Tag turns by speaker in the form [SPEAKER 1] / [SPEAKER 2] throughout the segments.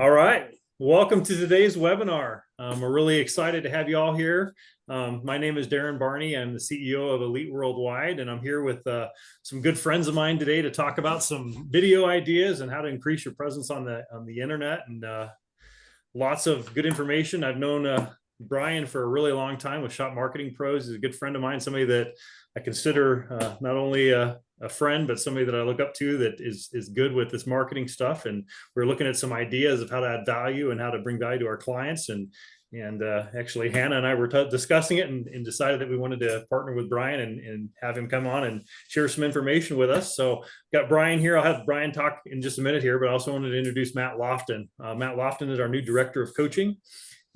[SPEAKER 1] All right. Welcome to today's webinar. We're really excited to have you all here. My name is Darren Barney. I'm the CEO of Elite Worldwide, and I'm here with some good friends of mine today to talk about some video ideas and how to increase your presence on the internet, and lots of good information. I've known Brian for a really long time with Shop Marketing Pros. He's a good friend of mine, somebody that I consider not only a friend, but somebody that I look up to that is good with this marketing stuff. And we're looking at some ideas of how to add value and how to bring value to our clients. And actually, Hannah and I were discussing it and decided that we wanted to partner with Brian and have him come on and share some information with us. So got Brian here. I'll have Brian talk in just a minute here, but I also wanted to introduce Matt Lofton. Matt Lofton is our new director of coaching,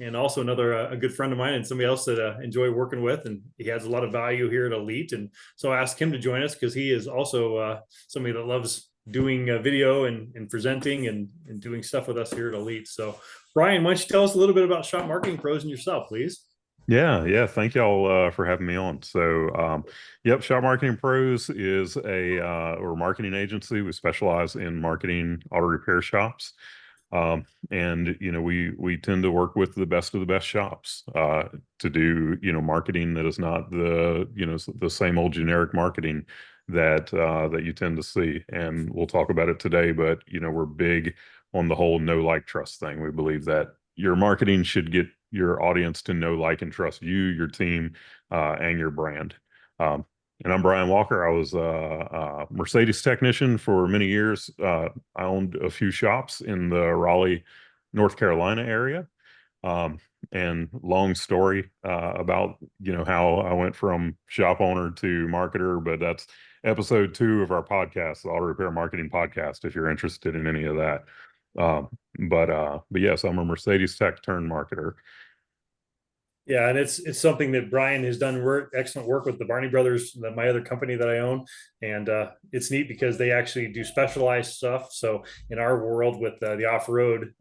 [SPEAKER 1] and also another a good friend of mine and somebody else that enjoy working with, and he has a lot of value here at Elite. And so I asked him to join us because he is also somebody that loves doing video and presenting and doing stuff with us here at Elite. So Brian, why don't you tell us a little bit about Shop Marketing Pros and yourself, please?
[SPEAKER 2] Yeah. Thank y'all for having me on. Yep, Shop Marketing Pros is we're a marketing agency. We specialize in marketing auto repair shops. And we tend to work with the best of the best shops to do marketing that is not the same old generic marketing that you tend to see. And we'll talk about it today, but we're big on the whole know, like, trust thing. We believe that your marketing should get your audience to know, like, and trust you, your team, and your brand. And I'm Brian Walker. I was a Mercedes technician for many years. I owned a few shops in the Raleigh, North Carolina area. And long story about how I went from shop owner to marketer, but that's episode 2 of our podcast, the Auto Repair Marketing Podcast, if you're interested in any of that. But yes, I'm a Mercedes tech turned marketer.
[SPEAKER 1] Yeah, and it's something that Brian has done excellent work with the Barney Brothers, my other company that I own, and it's neat because they actually do specialized stuff. So in our world with the off road,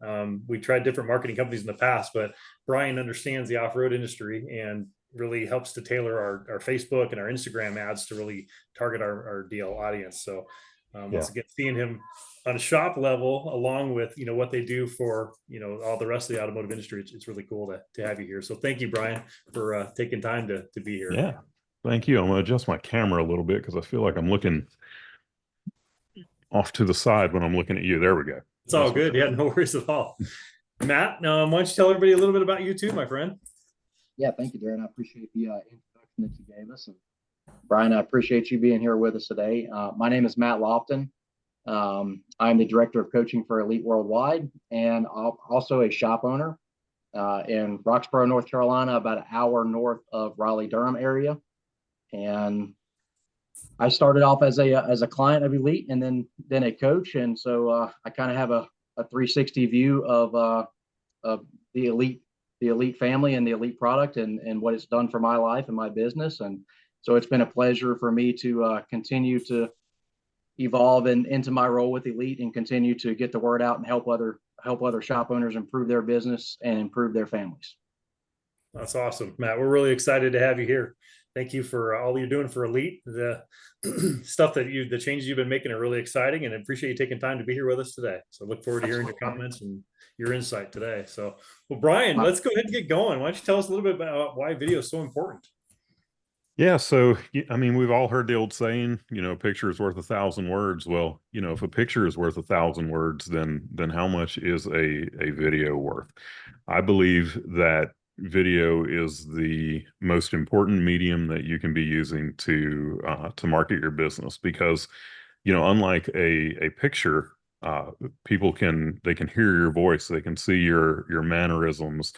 [SPEAKER 1] we tried different marketing companies in the past, but Brian understands the off road industry and really helps to tailor our Facebook and our Instagram ads to really target our deal audience. So
[SPEAKER 2] Yeah.
[SPEAKER 1] once again, seeing him on a shop level, along with what they do for all the rest of the automotive industry, it's really cool to have you here. So thank you, Brian, for taking time to be here.
[SPEAKER 2] Yeah. Thank you. I'm going to adjust my camera a little bit because I feel like I'm looking off to the side when I'm looking at you. There we go.
[SPEAKER 1] It's all good. Yeah, no worries at all. Matt, why don't you tell everybody a little bit about you too, my friend?
[SPEAKER 3] Yeah, thank you, Darren. I appreciate the introduction that you gave us. And Brian, I appreciate you being here with us today. My name is Matt Lofton. I'm the director of coaching for Elite Worldwide, and I'm also a shop owner in Roxborough, North Carolina, about an hour north of Raleigh-Durham area. And I started off as a client of Elite, and then a coach, and so I kind of have a 360 view of the Elite family and the Elite product and what it's done for my life and my business. And so it's been a pleasure for me to continue to evolve into my role with Elite and continue to get the word out and help other shop owners improve their business and improve their families.
[SPEAKER 1] That's awesome, Matt. We're really excited to have you here. Thank you for all you're doing for Elite. The stuff the changes you've been making are really exciting, and I appreciate you taking time to be here with us today. So look forward to hearing your comments and your insight today. So, well, Brian, let's go ahead and get going. Why don't you tell us a little bit about why video is so important?
[SPEAKER 2] Yeah, so I mean, we've all heard the old saying, a picture is worth 1,000 words. Well, if a picture is worth 1,000 words, then how much is a video worth? I believe that video is the most important medium that you can be using to market your business, because unlike a picture, people can hear your voice, they can see your mannerisms,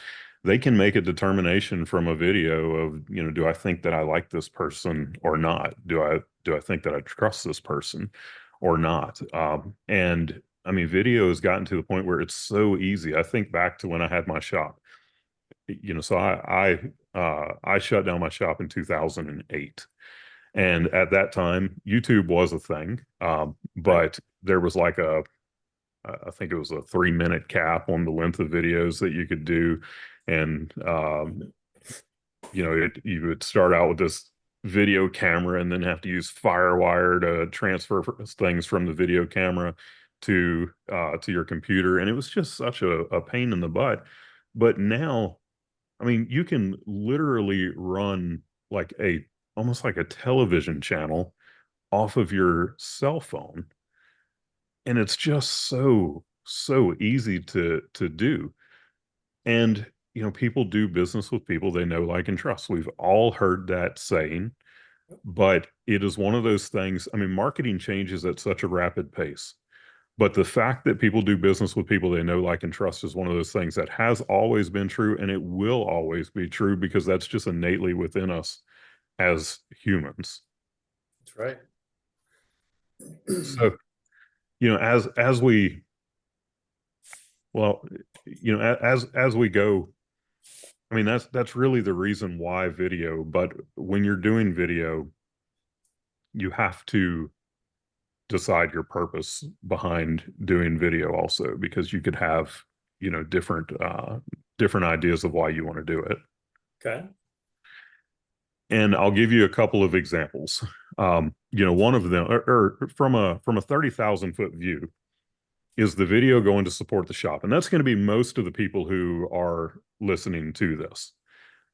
[SPEAKER 2] they can make a determination from a video of, do I think that I like this person or not? Do I think that I trust this person or not? And I mean, video has gotten to the point where it's so easy. I think back to when I had my shop, so I shut down my shop in 2008. And at that time, YouTube was a thing, but there was like I think it was a 3-minute cap on the length of videos that you could do. And, you would start out with this video camera and then have to use Firewire to transfer things from the video camera to your computer, and it was just such a pain in the butt. But now, I mean, you can literally run like a almost like a television channel off of your cell phone, and it's just so easy to do. And people do business with people they know, like, and trust. We've all heard that saying, but it is one of those things. I mean, marketing changes at such a rapid pace. But the fact that people do business with people they know, like, and trust is one of those things that has always been true, and it will always be true because that's just innately within us as humans.
[SPEAKER 1] That's right.
[SPEAKER 2] So, as we, well, as we go, I mean, that's really the reason why video. But when you're doing video, you have to decide your purpose behind doing video also, because you could have, different ideas of why you want to do it.
[SPEAKER 1] Okay.
[SPEAKER 2] And I'll give you a couple of examples. One of them, or from a 30,000-foot view, is the video going to support the shop? And that's going to be most of the people who are listening to this.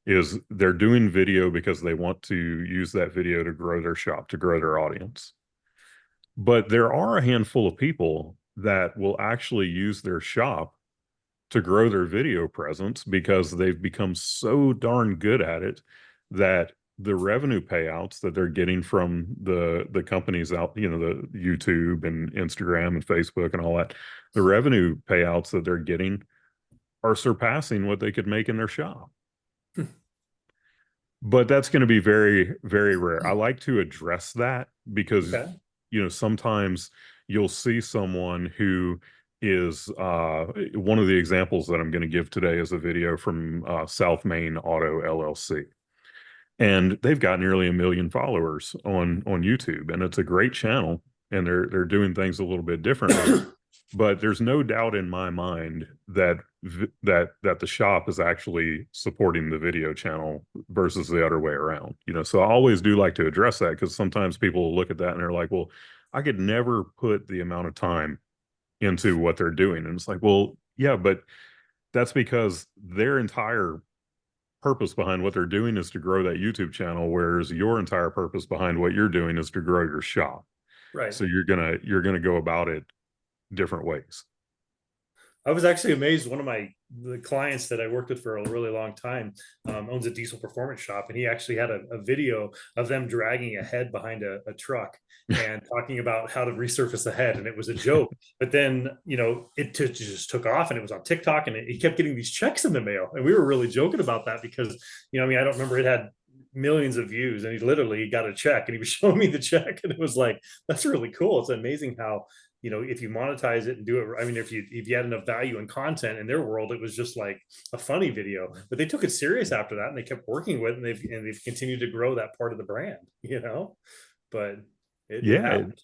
[SPEAKER 2] Is they're doing video because they want to use that video to grow their shop, to grow their audience. But there are a handful of people that will actually use their shop to grow their video presence because they've become so darn good at it that the revenue payouts that they're getting from the companies out, the YouTube and Instagram and Facebook and all that, the revenue payouts that they're getting are surpassing what they could make in their shop. But that's going to be very, very rare. I like to address that because,
[SPEAKER 1] Okay.
[SPEAKER 2] sometimes you'll see someone who is one of the examples that I'm going to give today is a video from South Main Auto LLC. And they've got nearly 1 million followers on YouTube, and it's a great channel, and they're doing things a little bit differently. But there's no doubt in my mind that the shop is actually supporting the video channel versus the other way around. So I always do like to address that, because sometimes people will look at that and they're like, well, I could never put the amount of time into what they're doing. And it's like, well, yeah, but that's because their entire purpose behind what they're doing is to grow that YouTube channel, whereas your entire purpose behind what you're doing is to grow your shop.
[SPEAKER 1] Right.
[SPEAKER 2] So you're gonna go about it different ways.
[SPEAKER 1] I was actually amazed. One of the clients that I worked with for a really long time owns a diesel performance shop, and he actually had a video of them dragging a head behind a truck and talking about how to resurface the head, and it was a joke. But then it just took off, and it was on TikTok, and he kept getting these checks in the mail, and we were really joking about that because I don't remember, it had millions of views, and he literally got a check, and he was showing me the check, and it was like, that's really cool. It's amazing how if you monetize it and do it, I mean, if you had enough value and content, in their world, it was just like a funny video, but they took it serious after that, and they kept working with, and they've continued to grow that part of the brand, but it happened.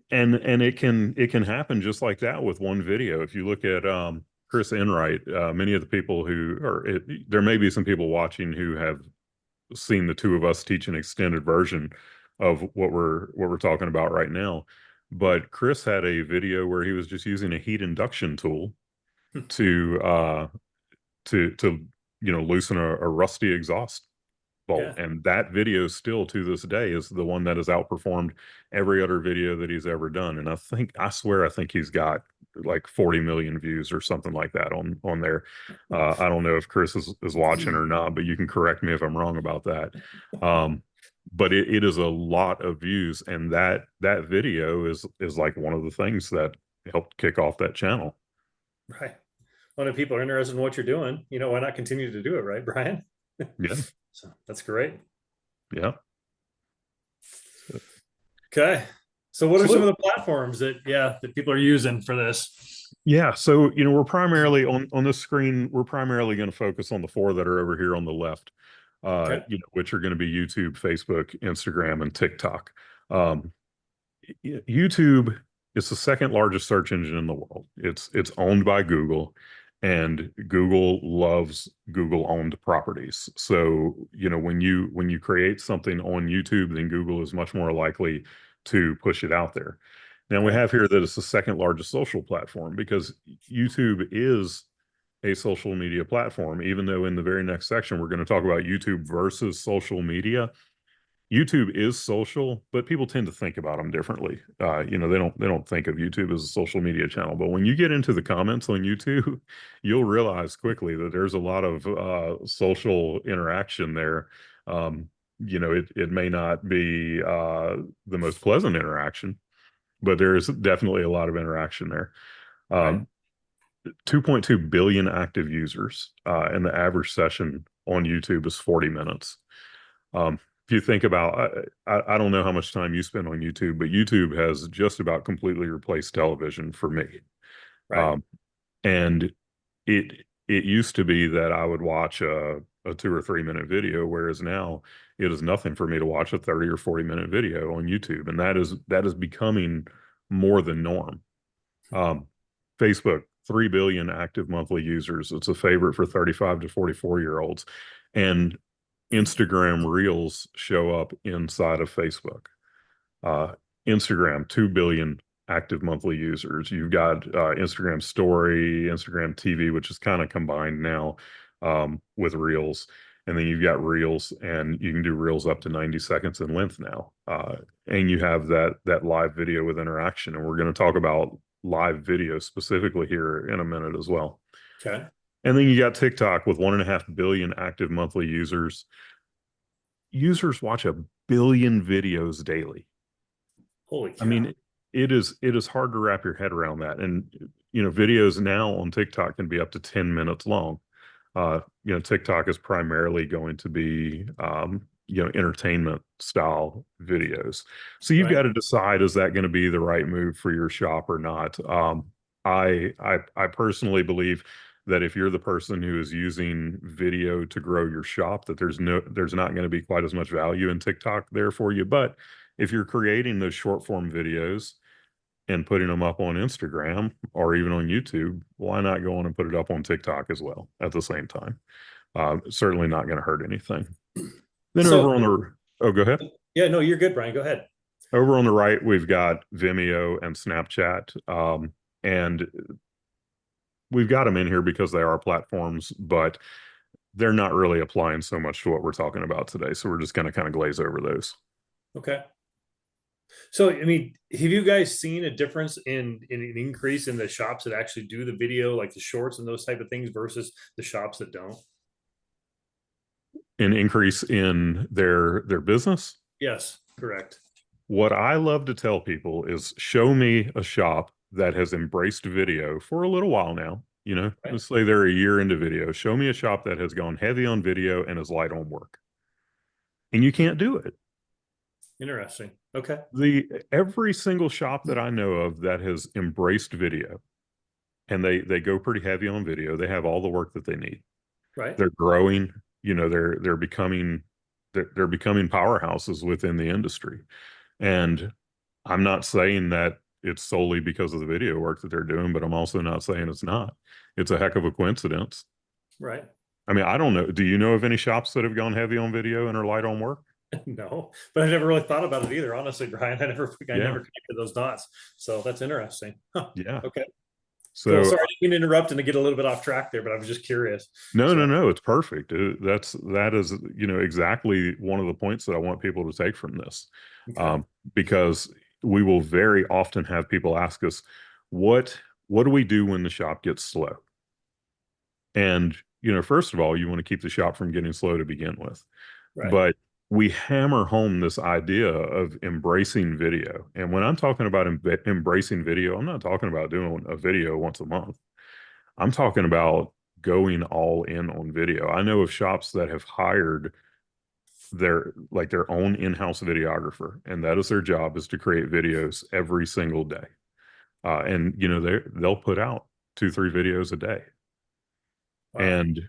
[SPEAKER 2] And it can happen just like that with one video. If you look at Chris Enright, many of the people there may be some people watching who have seen the two of us teach an extended version of what we're talking about right now. But Chris had a video where he was just using a heat induction tool to loosen a rusty exhaust bolt.
[SPEAKER 1] Yeah.
[SPEAKER 2] And that video still to this day is the one that has outperformed every other video that he's ever done. And I swear he's got like 40 million views or something like that on there. I don't know if Chris is watching or not, but you can correct me if I'm wrong about that. But it is a lot of views, and that video is like one of the things that helped kick off that channel.
[SPEAKER 1] Right. Well, if people are interested in what you're doing, why not continue to do it, right, Brian?
[SPEAKER 2] Yeah.
[SPEAKER 1] So that's great.
[SPEAKER 2] Yeah.
[SPEAKER 1] Okay. So what are some of the platforms that people are using for this?
[SPEAKER 2] Yeah. So, we're primarily on this screen, we're primarily going to focus on the 4 that are over here on the left, which are going to be YouTube, Facebook, Instagram, and TikTok. YouTube is the second largest search engine in the world. It's owned by Google, and Google loves Google-owned properties. So, when you create something on YouTube, then Google is much more likely to push it out there. Now we
[SPEAKER 1] Okay.
[SPEAKER 2] have here that it's the second largest social platform because YouTube is a social media platform, even though in the very next section, we're going to talk about YouTube versus social media. YouTube is social, but people tend to think about them differently. They don't think of YouTube as a social media channel. But when you get into the comments on YouTube, you'll realize quickly that there's a lot of social interaction there. It may not be the most pleasant interaction, but there is definitely a lot of interaction there.
[SPEAKER 1] Right.
[SPEAKER 2] 2.2 billion active users, and the average session on YouTube is 40 minutes. If you think about, I don't know how much time you spend on YouTube, but YouTube has just about completely replaced television for me.
[SPEAKER 1] Right.
[SPEAKER 2] Um, and it used to be that I would watch a 2 or 3 minute video, whereas now it is nothing for me to watch a 30 or 40 minute video on YouTube, and that is becoming more the norm. Um, Facebook, 3 billion active monthly users. It's a favorite for 35 to 44-year-olds. And Instagram Reels show up inside of Facebook. Uh, Instagram, 2 billion active monthly users. You've got Instagram Story, Instagram TV, which is kind of combined now with Reels. And then you've got Reels, and you can do Reels up to 90 seconds in length now. And you have that live video with interaction. And we're going to talk about live video specifically here in a minute as well.
[SPEAKER 1] Okay.
[SPEAKER 2] And then you got TikTok with 1.5 billion active monthly users. Users watch 1 billion videos daily.
[SPEAKER 1] Holy
[SPEAKER 2] I
[SPEAKER 1] cow.
[SPEAKER 2] mean, it is hard to wrap your head around that. And videos now on TikTok can be up to 10 minutes long. TikTok is primarily going to be entertainment style videos. So you've
[SPEAKER 1] Right.
[SPEAKER 2] got to decide, is that going to be the right move for your shop or not? I personally believe that if you're the person who is using video to grow your shop, that there's not going to be quite as much value in TikTok there for you. But if you're creating those short form videos and putting them up on Instagram or even on YouTube, why not go on and put it up on TikTok as well at the same time? Certainly not going to hurt anything. Then
[SPEAKER 1] So,
[SPEAKER 2] go ahead.
[SPEAKER 1] yeah, no, you're good, Brian. Go ahead.
[SPEAKER 2] Over on the right, we've got Vimeo and Snapchat. And we've got them in here because they are platforms, but they're not really applying so much to what we're talking about today. So we're just going to kind of glaze over those.
[SPEAKER 1] Okay. So, I mean, have you guys seen a difference in an increase in the shops that actually do the video, like the shorts and those type of things, versus the shops that don't?
[SPEAKER 2] An increase in their business?
[SPEAKER 1] Yes, correct.
[SPEAKER 2] What I love to tell people is, show me a shop that has embraced video for a little while now.
[SPEAKER 1] Right.
[SPEAKER 2] Let's say they're a year into video. Show me a shop that has gone heavy on video and is light on work. And you can't do it.
[SPEAKER 1] Interesting. Okay.
[SPEAKER 2] Every single shop that I know of that has embraced video, and they go pretty heavy on video, they have all the work that they need.
[SPEAKER 1] Right.
[SPEAKER 2] They're growing, they're becoming powerhouses within the industry. And I'm not saying that it's solely because of the video work that they're doing, but I'm also not saying it's not. It's a heck of a coincidence.
[SPEAKER 1] Right.
[SPEAKER 2] I mean, I don't know. Do you know of any shops that have gone heavy on video and are light on work?
[SPEAKER 1] No, but I never really thought about it either. Honestly, Brian, I never
[SPEAKER 2] Yeah.
[SPEAKER 1] connected those dots. So that's interesting. Huh.
[SPEAKER 2] Yeah.
[SPEAKER 1] Okay.
[SPEAKER 2] So
[SPEAKER 1] Cool. Sorry, I didn't mean to interrupt and to get a little bit off track there, but I was just curious.
[SPEAKER 2] no, it's perfect. That is, exactly one of the points that I want people to take from this.
[SPEAKER 1] Okay.
[SPEAKER 2] Because we will very often have people ask us, what do we do when the shop gets slow? And, first of all, you want to keep the shop from getting slow to begin with.
[SPEAKER 1] Right.
[SPEAKER 2] But we hammer home this idea of embracing video. And when I'm talking about embracing video, I'm not talking about doing a video once a month. I'm talking about going all in on video. I know of shops that have hired their own in-house videographer, and that is their job, is to create videos every single day. And they'll put out 2-3 videos a day.
[SPEAKER 1] Wow.
[SPEAKER 2] And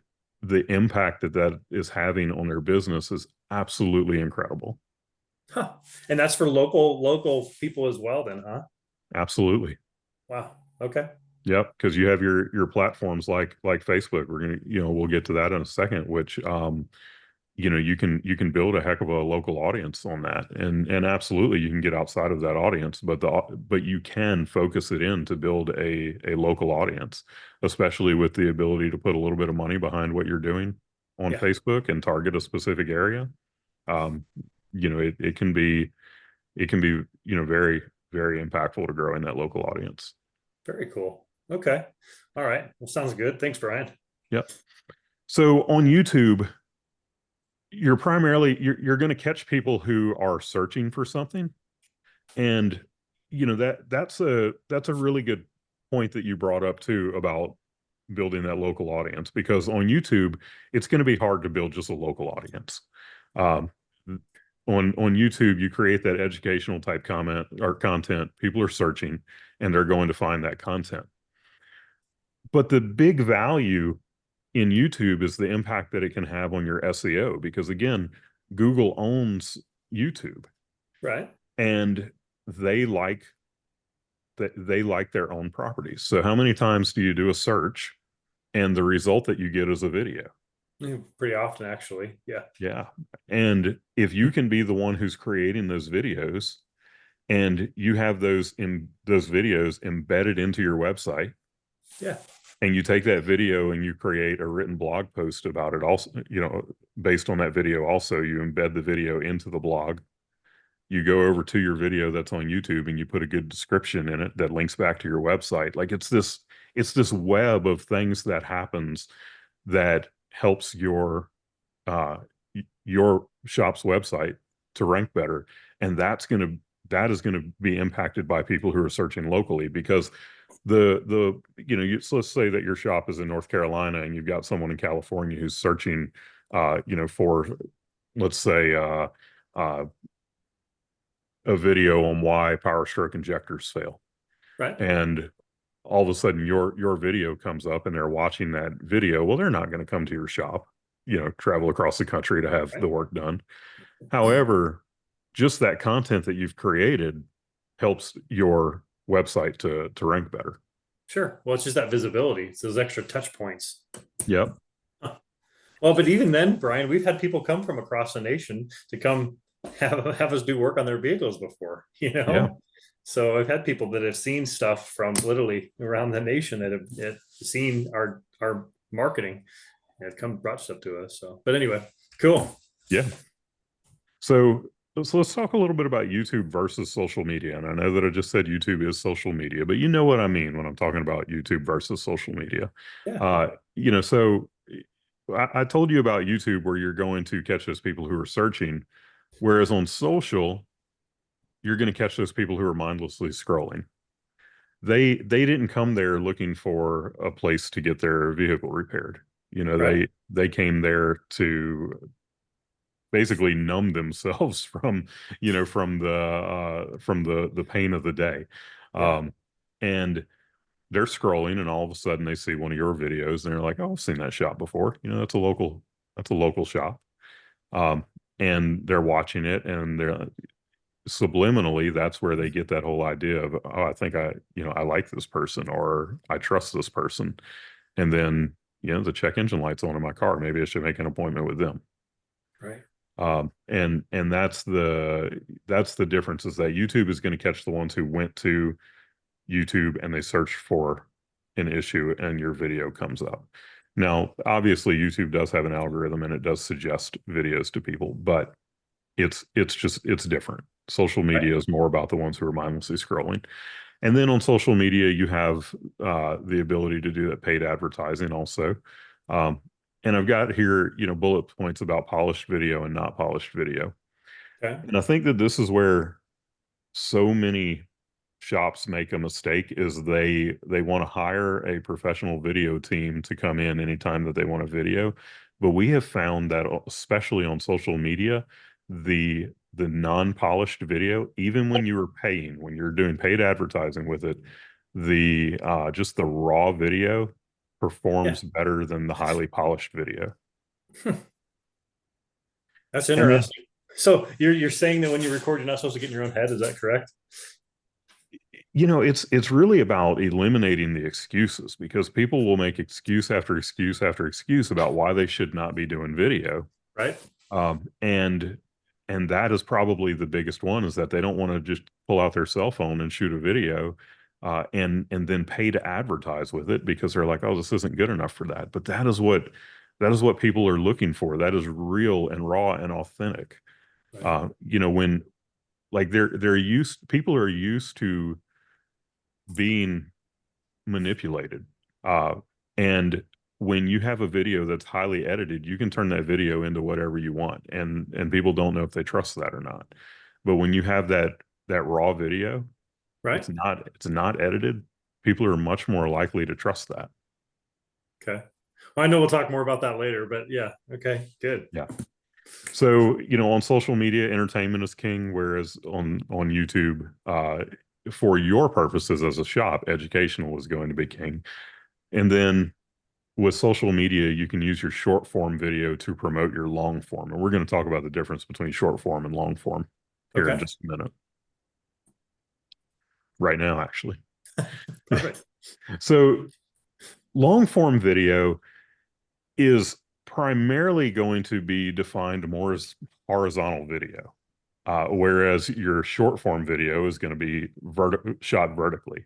[SPEAKER 2] the impact that is having on their business is absolutely incredible.
[SPEAKER 1] Huh. And that's for local people as well then, huh?
[SPEAKER 2] Absolutely.
[SPEAKER 1] Wow. Okay.
[SPEAKER 2] Yep, because you have your platforms like Facebook. We'll get to that in a second, which you can build a heck of a local audience on that, and absolutely you can get outside of that audience, but you can focus it in to build a local audience, especially with the ability to put a little bit of money behind what you're doing on
[SPEAKER 1] Yeah.
[SPEAKER 2] Facebook and target a specific area. Um, it can be very, very impactful to growing that local audience.
[SPEAKER 1] Very cool. Okay. All right. Well, sounds good. Thanks, Brian.
[SPEAKER 2] Yep. So on YouTube, you're going to catch people who are searching for something, and that's a really good point that you brought up too about building that local audience, because on YouTube it's going to be hard to build just a local audience. um, on YouTube, you create that educational type comment or content, people are searching and they're going to find that content. But the big value in YouTube is the impact that it can have on your SEO, because again, Google owns YouTube,
[SPEAKER 1] Right.
[SPEAKER 2] and they like their own properties. So how many times do you do a search and the result that you get is a video?
[SPEAKER 1] Yeah, pretty often, actually. Yeah.
[SPEAKER 2] Yeah. And if you can be the one who's creating those videos, and you have those videos embedded into your website,
[SPEAKER 1] Yeah.
[SPEAKER 2] and you take that video and you create a written blog post about it also, based on that video, also you embed the video into the blog, you go over to your video that's on YouTube and you put a good description in it that links back to your website. Like it's this web of things that happens that helps uh your shop's website to rank better. And that is going to be impacted by people who are searching locally, because so let's say that your shop is in North Carolina and you've got someone in California who's searching for, let's say, uh a video on why power stroke injectors fail.
[SPEAKER 1] Right.
[SPEAKER 2] And all of a sudden your video comes up and they're watching that video. Well, they're not going to come to your shop, travel across the country to have
[SPEAKER 1] Right.
[SPEAKER 2] the work done. However, just that content that you've created helps your website to rank better.
[SPEAKER 1] Sure. Well, it's just that visibility. It's those extra touch points.
[SPEAKER 2] Yep.
[SPEAKER 1] Well, but even then, Brian, we've had people come from across the nation to come have us do work on their vehicles before,
[SPEAKER 2] Yeah.
[SPEAKER 1] So I've had people that have seen stuff from literally around the nation that have seen our marketing and have come brought stuff to us. So, but anyway, cool.
[SPEAKER 2] Yeah. So let's talk a little bit about YouTube versus social media. And I know that I just said YouTube is social media, but you know what I mean when I'm talking about YouTube versus social media.
[SPEAKER 1] Yeah.
[SPEAKER 2] So I told you about YouTube, where you're going to catch those people who are searching, whereas on social, you're going to catch those people who are mindlessly scrolling. They didn't come there looking for a place to get their vehicle repaired.
[SPEAKER 1] Right.
[SPEAKER 2] They came there to basically numb themselves from the pain of the day.
[SPEAKER 1] Yeah.
[SPEAKER 2] And they're scrolling, and all of a sudden they see one of your videos and they're like, oh, I've seen that shop before. That's a local shop. And they're watching it, and they're subliminally, that's where they get that whole idea of, oh, I think I like this person, or I trust this person. And then, the check engine light's on in my car. Maybe I should make an appointment with them.
[SPEAKER 1] Right.
[SPEAKER 2] And that's the difference, is that YouTube is going to catch the ones who went to YouTube and they search for an issue and your video comes up. Now, obviously YouTube does have an algorithm and it does suggest videos to people, but it's different. Social media is more about the ones who are mindlessly scrolling. And then on social media, you have the ability to do that paid advertising also. And I've got here, bullet points about polished video and not polished video.
[SPEAKER 1] Okay.
[SPEAKER 2] And I think that this is where so many shops make a mistake, is they want to hire a professional video team to come in anytime that they want a video. But we have found that, especially on social media, the non-polished video, even when you're doing paid advertising with it, just the raw video performs better than the highly polished video.
[SPEAKER 1] That's interesting. So you're saying that when you record, you're not supposed to get in your own head. Is that correct?
[SPEAKER 2] It's really about eliminating the excuses, because people will make excuse after excuse after excuse about why they should not be doing video.
[SPEAKER 1] Right.
[SPEAKER 2] Um, and and that is probably the biggest one, is that they don't want to just pull out their cell phone and shoot a video and then pay to advertise with it because they're like, oh, this isn't good enough for that. But that is what people are looking for. That is real and raw and authentic.
[SPEAKER 1] Right.
[SPEAKER 2] When like they're used people are used to being manipulated. Uh, and when you have a video that's highly edited, you can turn that video into whatever you want, and people don't know if they trust that or not. But when you have that raw video,
[SPEAKER 1] Right.
[SPEAKER 2] it's not edited. People are much more likely to trust that.
[SPEAKER 1] Okay. Well, I know we'll talk more about that later, but yeah. Okay. Good.
[SPEAKER 2] Yeah. So, on social media, entertainment is king, whereas on YouTube, for your purposes as a shop, educational is going to be king. And then with social media, you can use your short form video to promote your long form. And we're going to talk about the difference between short form and long form here in
[SPEAKER 1] Okay.
[SPEAKER 2] just a minute. Right now, actually.
[SPEAKER 1] Perfect.
[SPEAKER 2] So long form video is primarily going to be defined more as horizontal video, whereas your short form video is going to be shot vertically.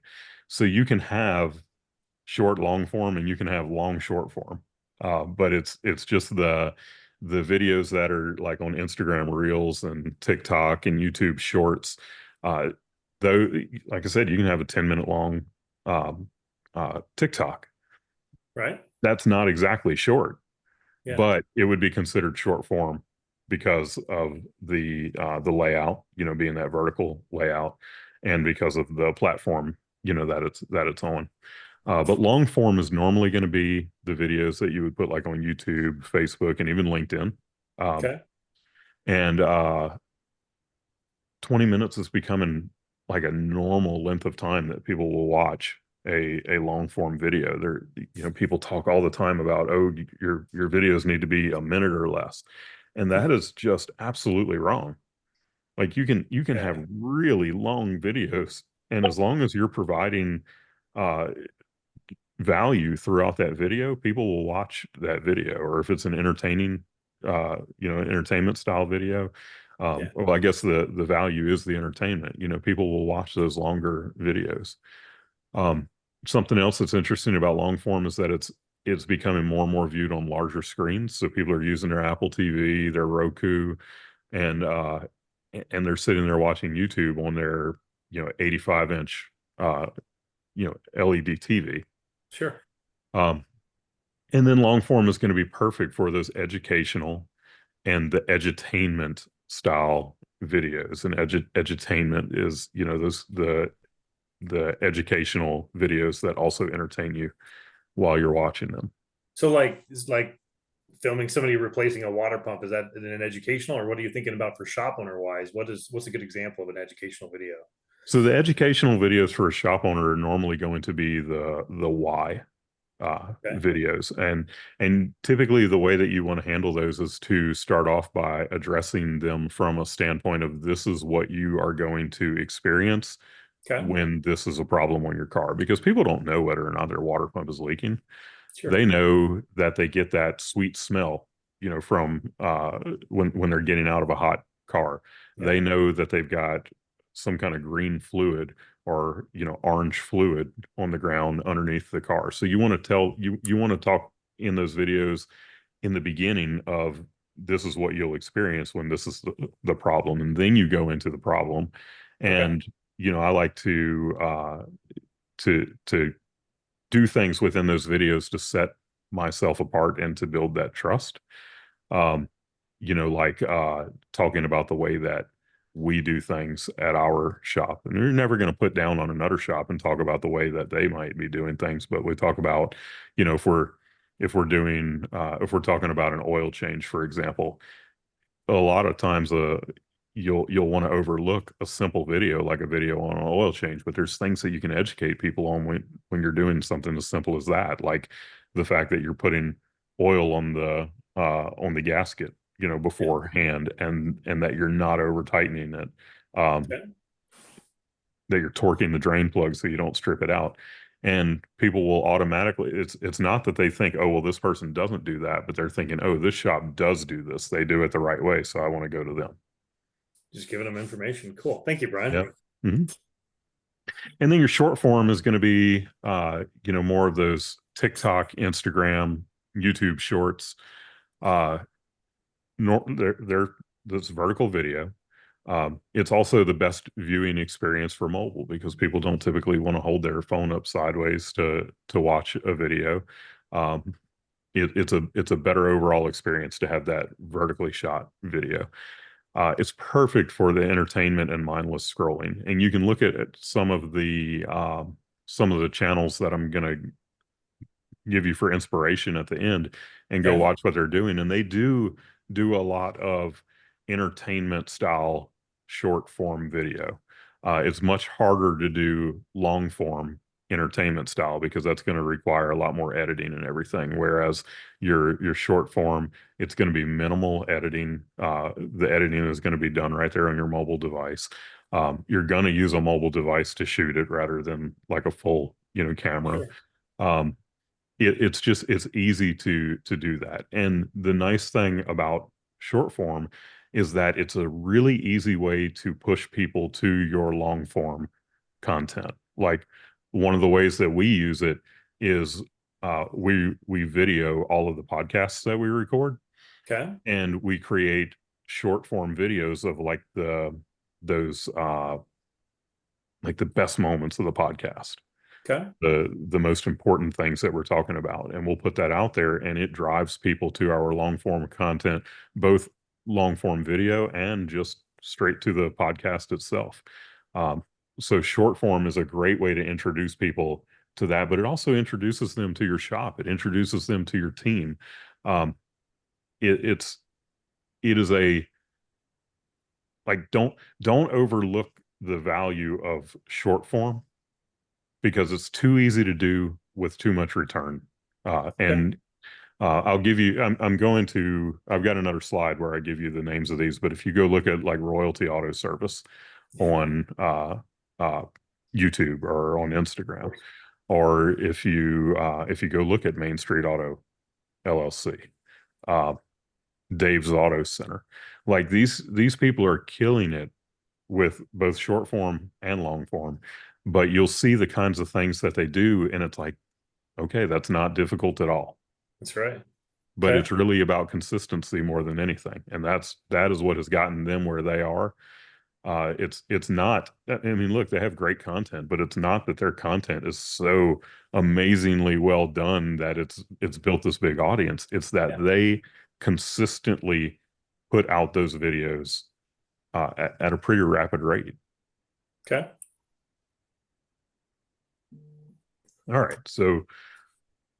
[SPEAKER 2] So you can have short long form and you can have long short form. But it's just the videos that are like on Instagram Reels and TikTok and YouTube Shorts. Though, like I said, you can have a 10-minute long um, TikTok.
[SPEAKER 1] Right.
[SPEAKER 2] That's not exactly short,
[SPEAKER 1] Yeah.
[SPEAKER 2] but it would be considered short form because of the layout, being that vertical layout, and because of the platform, that it's on. But long form is normally going to be the videos that you would put like on YouTube, Facebook, and even LinkedIn. Um,
[SPEAKER 1] Okay.
[SPEAKER 2] and 20 minutes is becoming like a normal length of time that people will watch a long form video. People talk all the time about, oh, your videos need to be a minute or less. And that is just absolutely wrong. Like you can have
[SPEAKER 1] Yeah.
[SPEAKER 2] really long videos, and as long as you're providing uh value throughout that video, people will watch that video. Or if it's an entertainment style video,
[SPEAKER 1] Yeah.
[SPEAKER 2] well, I guess the value is the entertainment. People will watch those longer videos. Um, Something else that's interesting about long form is that it's becoming more and more viewed on larger screens. So people are using their Apple TV, their Roku, and they're sitting there watching YouTube on their 85-inch LED TV.
[SPEAKER 1] Sure.
[SPEAKER 2] Um, and then long form is going to be perfect for those educational and the edutainment style videos. And edutainment is, those the educational videos that also entertain you while you're watching them.
[SPEAKER 1] So like it's like filming somebody replacing a water pump. Is that an educational, or what are you thinking about for shop owner wise? What's a good example of an educational video?
[SPEAKER 2] So the educational videos for a shop owner are normally going to be the why
[SPEAKER 1] Okay.
[SPEAKER 2] videos, and typically the way that you want to handle those is to start off by addressing them from a standpoint of, this is what you are going to experience
[SPEAKER 1] Okay.
[SPEAKER 2] when this is a problem on your car, because people don't know whether or not their water pump is leaking.
[SPEAKER 1] Sure.
[SPEAKER 2] They know that they get that sweet smell, from when they're getting out of a hot car.
[SPEAKER 1] Yeah.
[SPEAKER 2] They know that they've got some kind of green fluid or orange fluid on the ground underneath the car. So you want to talk in those videos in the beginning of, this is what you'll experience when this is the problem, and then you go into the problem.
[SPEAKER 1] Okay.
[SPEAKER 2] And I like to do things within those videos to set myself apart and to build that trust. Um, like talking about the way that we do things at our shop. And you're never going to put down on another shop and talk about the way that they might be doing things. But we talk about, if we're talking about an oil change, for example, a lot of times you'll want to overlook a simple video like a video on an oil change, but there's things that you can educate people on when you're doing something as simple as that, like the fact that you're putting oil on the gasket,
[SPEAKER 1] Yeah.
[SPEAKER 2] beforehand, and that you're not over tightening it,
[SPEAKER 1] Okay.
[SPEAKER 2] that you're torquing the drain plug so you don't strip it out. And people will automatically, it's not that they think, oh, well, this person doesn't do that, but they're thinking, oh, this shop does do this. They do it the right way. So I want to go to them.
[SPEAKER 1] Just giving them information. Cool. Thank you, Brian.
[SPEAKER 2] Yeah. Mm-hmm. And then your short form is going to be, more of those TikTok, Instagram, YouTube shorts. They're this vertical video. It's also the best viewing experience for mobile because people don't typically want to hold their phone up sideways to watch a video. Um, it's a better overall experience to have that vertically shot video. It's perfect for the entertainment and mindless scrolling. And you can look at some of the channels that I'm going to give you for inspiration at the end and go watch what they're doing. And they do a lot of entertainment style short form video. It's much harder to do long form entertainment style because that's going to require a lot more editing and everything. Whereas your short form, it's going to be minimal editing. The editing is going to be done right there on your mobile device. You're going to use a mobile device to shoot it rather than like a full, camera. Um, it's easy to do that. And the nice thing about short form is that it's a really easy way to push people to your long form content. Like one of the ways that we use it is we video all of the podcasts that we record.
[SPEAKER 1] Okay.
[SPEAKER 2] And we create short form videos of those like the best moments of the podcast.
[SPEAKER 1] Okay.
[SPEAKER 2] The most important things that we're talking about, and we'll put that out there, and it drives people to our long form content, both long form video and just straight to the podcast itself. So short form is a great way to introduce people to that, but it also introduces them to your shop. It introduces them to your team. It is a, like, don't overlook the value of short form because it's too easy to do with too much return. And I'll give you, I've got another slide where I give you the names of these, but if you go look at like Royalty Auto Service on YouTube or on Instagram, or if you go look at Main Street Auto LLC, Dave's Auto Center, like these people are killing it with both short form and long form, but you'll see the kinds of things that they do, and it's like, okay, that's not difficult at all.
[SPEAKER 1] That's right.
[SPEAKER 2] But it's really about consistency more than anything, and that is what has gotten them where they are. It's not, I mean, look, they have great content, but it's not that their content is so amazingly well done that it's built this big audience. It's that they consistently put out those videos at a pretty rapid rate.
[SPEAKER 1] Okay.
[SPEAKER 2] All right. So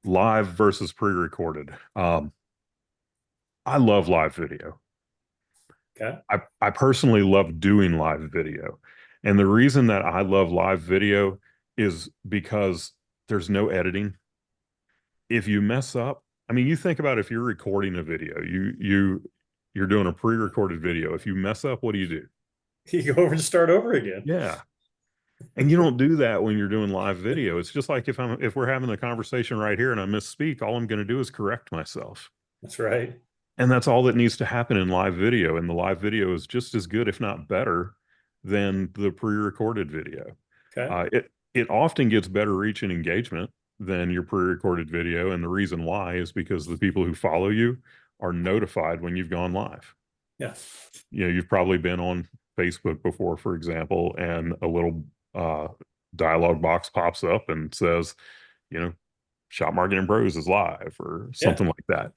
[SPEAKER 2] live versus pre-recorded. I love live video.
[SPEAKER 1] Okay.
[SPEAKER 2] I personally love doing live video. And the reason that I love live video is because there's no editing. If you mess up, I mean, you think about if you're recording a video, you're doing a pre-recorded video. If you mess up, what do?
[SPEAKER 1] You go over and start over again.
[SPEAKER 2] Yeah. And you don't do that when you're doing live video. It's just like if we're having a conversation right here and I misspeak, all I'm going to do is correct myself.
[SPEAKER 1] That's right.
[SPEAKER 2] And that's all that needs to happen in live video. And the live video is just as good, if not better, than the pre-recorded video.
[SPEAKER 1] Okay.
[SPEAKER 2] It often gets better reach and engagement than your pre-recorded video. And the reason why is because the people who follow you are notified when you've gone live.
[SPEAKER 1] Yeah.
[SPEAKER 2] You've probably been on Facebook before, for example, and a little dialogue box pops up and says, Shop Marketing Bros is live or something like that.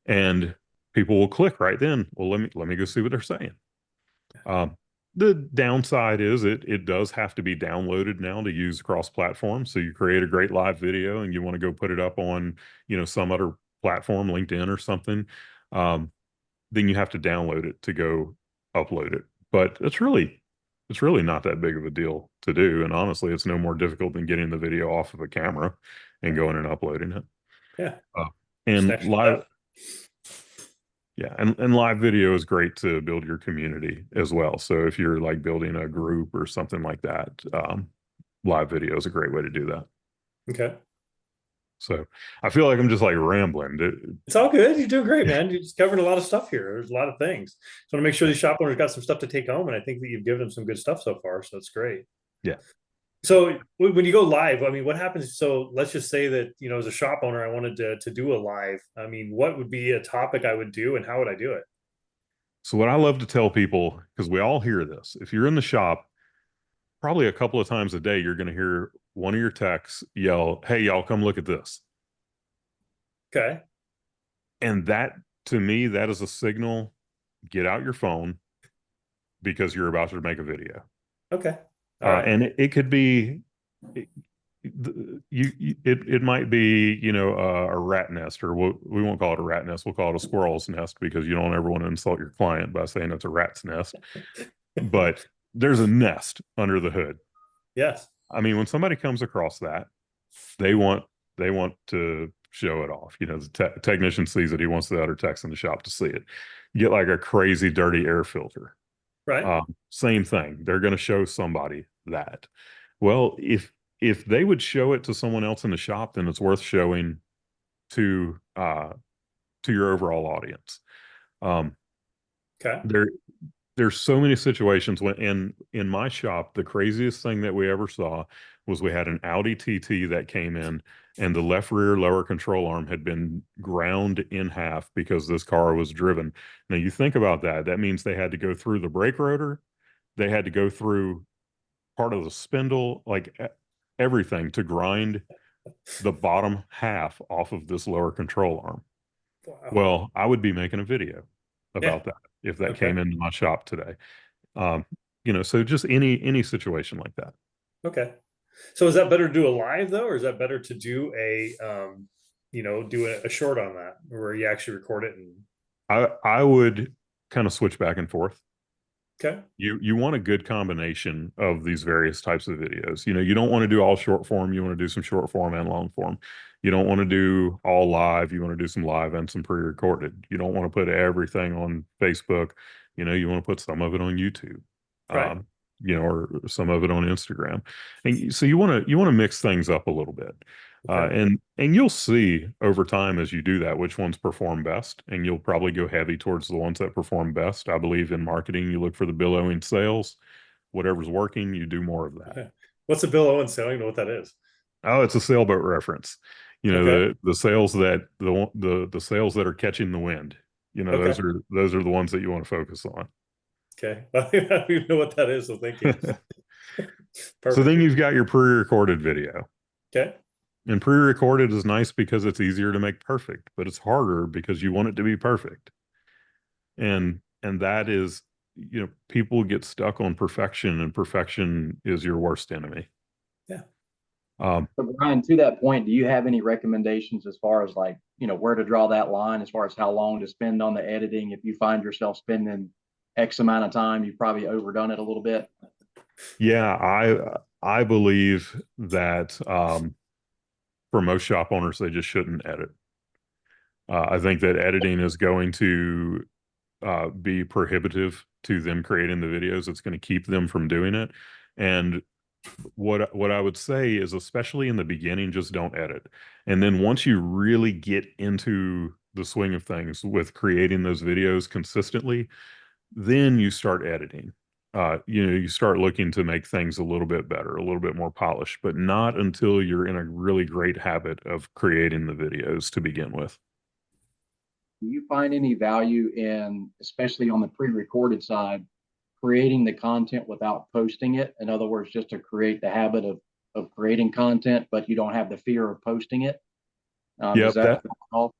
[SPEAKER 2] And people will click right then. Well, let me go see what they're saying. The downside is it does have to be downloaded now to use cross-platform. So you create a great live video and you want to go put it up on, some other platform, LinkedIn or something. Then you have to download it to go upload it. But it's really not that big of a deal to do. And honestly, it's no more difficult than getting the video off of a camera and going and uploading it.
[SPEAKER 1] Yeah.
[SPEAKER 2] And live. Yeah, and live video is great to build your community as well. So if you're like building a group or something like that, live video is a great way to do that.
[SPEAKER 1] Okay.
[SPEAKER 2] So I feel like I'm just like rambling.
[SPEAKER 1] It's all good. You're doing great, man. You're just covering a lot of stuff here. There's a lot of things. So I want to make sure these shop owners got some stuff to take home, and I think that you've given them some good stuff so far. So it's great.
[SPEAKER 2] Yeah.
[SPEAKER 1] So when you go live, I mean, what happens? So let's just say that, as a shop owner, I wanted to do a live. I mean, what would be a topic I would do, and how would I do it?
[SPEAKER 2] So what I love to tell people, because we all hear this, if you're in the shop, probably a couple of times a day, you're going to hear one of your techs yell, "Hey, y'all, come look at this."
[SPEAKER 1] Okay.
[SPEAKER 2] And that, to me, that is a signal. Get out your phone because you're about to make a video.
[SPEAKER 1] Okay. All right.
[SPEAKER 2] And it could be, it, it might be, a rat nest, or we won't call it a rat nest. We'll call it a squirrel's nest, because you don't ever want to insult your client by saying it's a rat's nest. But there's a nest under the hood.
[SPEAKER 1] Yes.
[SPEAKER 2] I mean, when somebody comes across that, they want to show it off. The technician sees it. He wants the other techs in the shop to see it. You get like a crazy dirty air filter.
[SPEAKER 1] Right.
[SPEAKER 2] Same thing. They're going to show somebody that. Well, if they would show it to someone else in the shop, then it's worth showing to your overall audience.
[SPEAKER 1] Okay.
[SPEAKER 2] There's so many situations when in my shop, the craziest thing that we ever saw was we had an Audi TT that came in, and the left rear lower control arm had been ground in half because this car was driven. Now you think about that. That means they had to go through the brake rotor. They had to go through part of the spindle, like everything, to grind the bottom half off of this lower control arm.
[SPEAKER 1] Wow.
[SPEAKER 2] Well, I would be making a video about that if that
[SPEAKER 1] Okay.
[SPEAKER 2] came into my shop today. So just any situation like that.
[SPEAKER 1] Okay. So is that better to do a live though, or is that better to do a short on that where you actually record it? And
[SPEAKER 2] I would kind of switch back and forth.
[SPEAKER 1] okay.
[SPEAKER 2] You want a good combination of these various types of videos. You don't want to do all short form. You want to do some short form and long form. You don't want to do all live. You want to do some live and some pre-recorded. You don't want to put everything on Facebook. You want to put some of it on YouTube.
[SPEAKER 1] Right.
[SPEAKER 2] Or some of it on Instagram. And so you want to mix things up a little bit.
[SPEAKER 1] Okay.
[SPEAKER 2] And you'll see over time as you do that which ones perform best, and you'll probably go heavy towards the ones that perform best. I believe in marketing, you look for the billowing sales. Whatever's working, you do more of that.
[SPEAKER 1] Okay. What's a Bill Owens sale? I don't know what that is.
[SPEAKER 2] Oh, it's a sailboat reference.
[SPEAKER 1] Okay.
[SPEAKER 2] The sales that the sales that are catching the wind.
[SPEAKER 1] Okay.
[SPEAKER 2] Those are the ones that you want to focus on.
[SPEAKER 1] Okay. I don't even know what that is, so thank you.
[SPEAKER 2] So then
[SPEAKER 1] Perfect.
[SPEAKER 2] you've got your pre-recorded video.
[SPEAKER 1] Okay.
[SPEAKER 2] And pre-recorded is nice because it's easier to make perfect, but it's harder because you want it to be perfect. And that is, people get stuck on perfection, and perfection is your worst enemy.
[SPEAKER 1] Yeah.
[SPEAKER 3] So Brian, to that point, do you have any recommendations as far as where to draw that line as far as how long to spend on the editing? If you find yourself spending X amount of time, you've probably overdone it a little bit.
[SPEAKER 2] Yeah, I believe that for most shop owners, they just shouldn't edit. I think that editing is going to be prohibitive to them creating the videos. It's going to keep them from doing it. And what I would say is, especially in the beginning, just don't edit. And then once you really get into the swing of things with creating those videos consistently, then you start editing. You start looking to make things a little bit better, a little bit more polished, but not until you're in a really great habit of creating the videos to begin with.
[SPEAKER 3] Do you find any value in, especially on the pre-recorded side, creating the content without posting it? In other words, just to create the habit of creating content, but you don't have the fear of posting it.
[SPEAKER 2] Yep,
[SPEAKER 3] Is that all?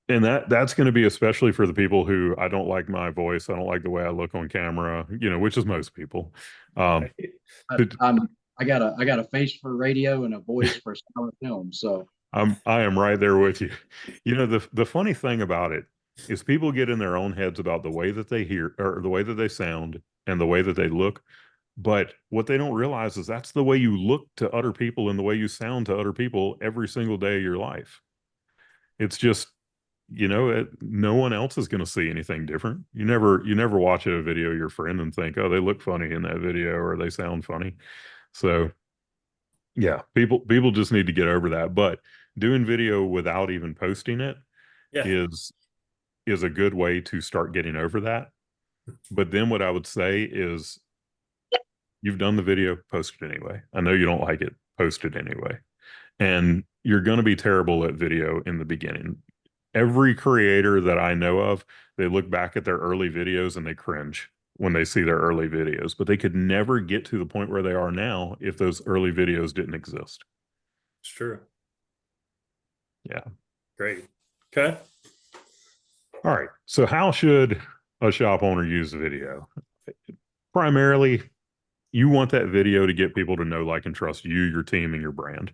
[SPEAKER 2] And that's going to be especially for the people who, I don't like my voice, I don't like the way I look on camera, which is most people. But
[SPEAKER 3] I got a face for radio and a voice for silent film. So
[SPEAKER 2] I am right there with you. The funny thing about it is people get in their own heads about the way that they hear, or the way that they sound, and the way that they look. But what they don't realize is that's the way you look to other people and the way you sound to other people every single day of your life. It's just, no one else is going to see anything different. You never watch a video of your friend and think, oh, they look funny in that video or they sound funny. So Yeah, people just need to get over that. But doing video without even posting it
[SPEAKER 1] Yeah,
[SPEAKER 2] is a good way to start getting over that. But then what I would say is you've done the video, post it anyway. I know you don't like it, post it anyway. And you're going to be terrible at video in the beginning. Every creator that I know of, they look back at their early videos and they cringe when they see their early videos, but they could never get to the point where they are now if those early videos didn't exist.
[SPEAKER 1] it's true.
[SPEAKER 2] Yeah.
[SPEAKER 1] Great. Okay.
[SPEAKER 2] All right. So how should a shop owner use video? Primarily, you want that video to get people to know, like, and trust you, your team, and your brand.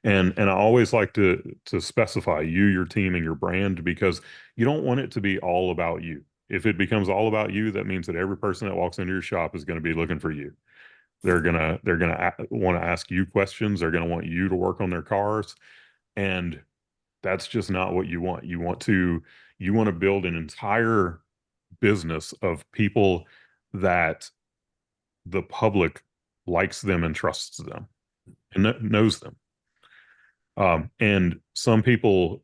[SPEAKER 2] And I always like to specify you, your team, and your brand, because you don't want it to be all about you. If it becomes all about you, that means that every person that walks into your shop is going to be looking for you. They're gonna want to ask you questions. They're gonna want you to work on their cars, and that's just not what you want. You want to build an entire business of people that the public likes them and trusts them and knows them. And some people,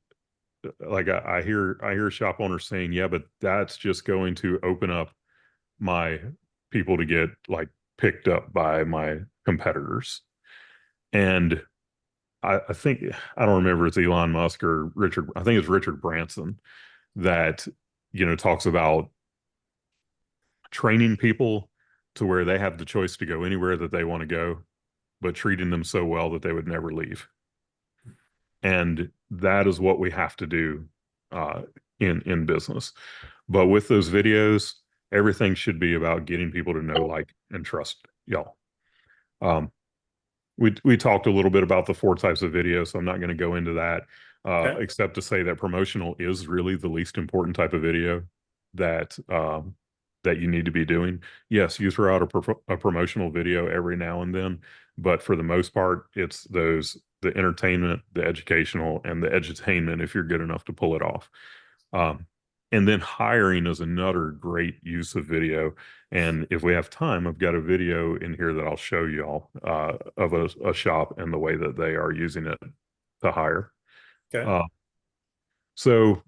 [SPEAKER 2] like I hear shop owners saying, yeah, but that's just going to open up my people to get like picked up by my competitors. And I think I don't remember if it's Elon Musk or Richard. I think it's Richard Branson that talks about training people to where they have the choice to go anywhere that they want to go, but treating them so well that they would never leave. And that is what we have to do uh, in business. But with those videos, everything should be about getting people to know, like, and trust y'all. Um, we talked a little bit about the 4 types of video, so I'm not going to go into that,
[SPEAKER 1] Okay.
[SPEAKER 2] except to say that promotional is really the least important type of video that that you need to be doing. Yes, you throw out a promotional video every now and then, but for the most part, it's the entertainment, the educational, and the edutainment if you're good enough to pull it off. Um, and then hiring is another great use of video. And if we have time, I've got a video in here that I'll show y'all of a shop and the way that they are using it to hire.
[SPEAKER 1] Okay.
[SPEAKER 2] Uh, so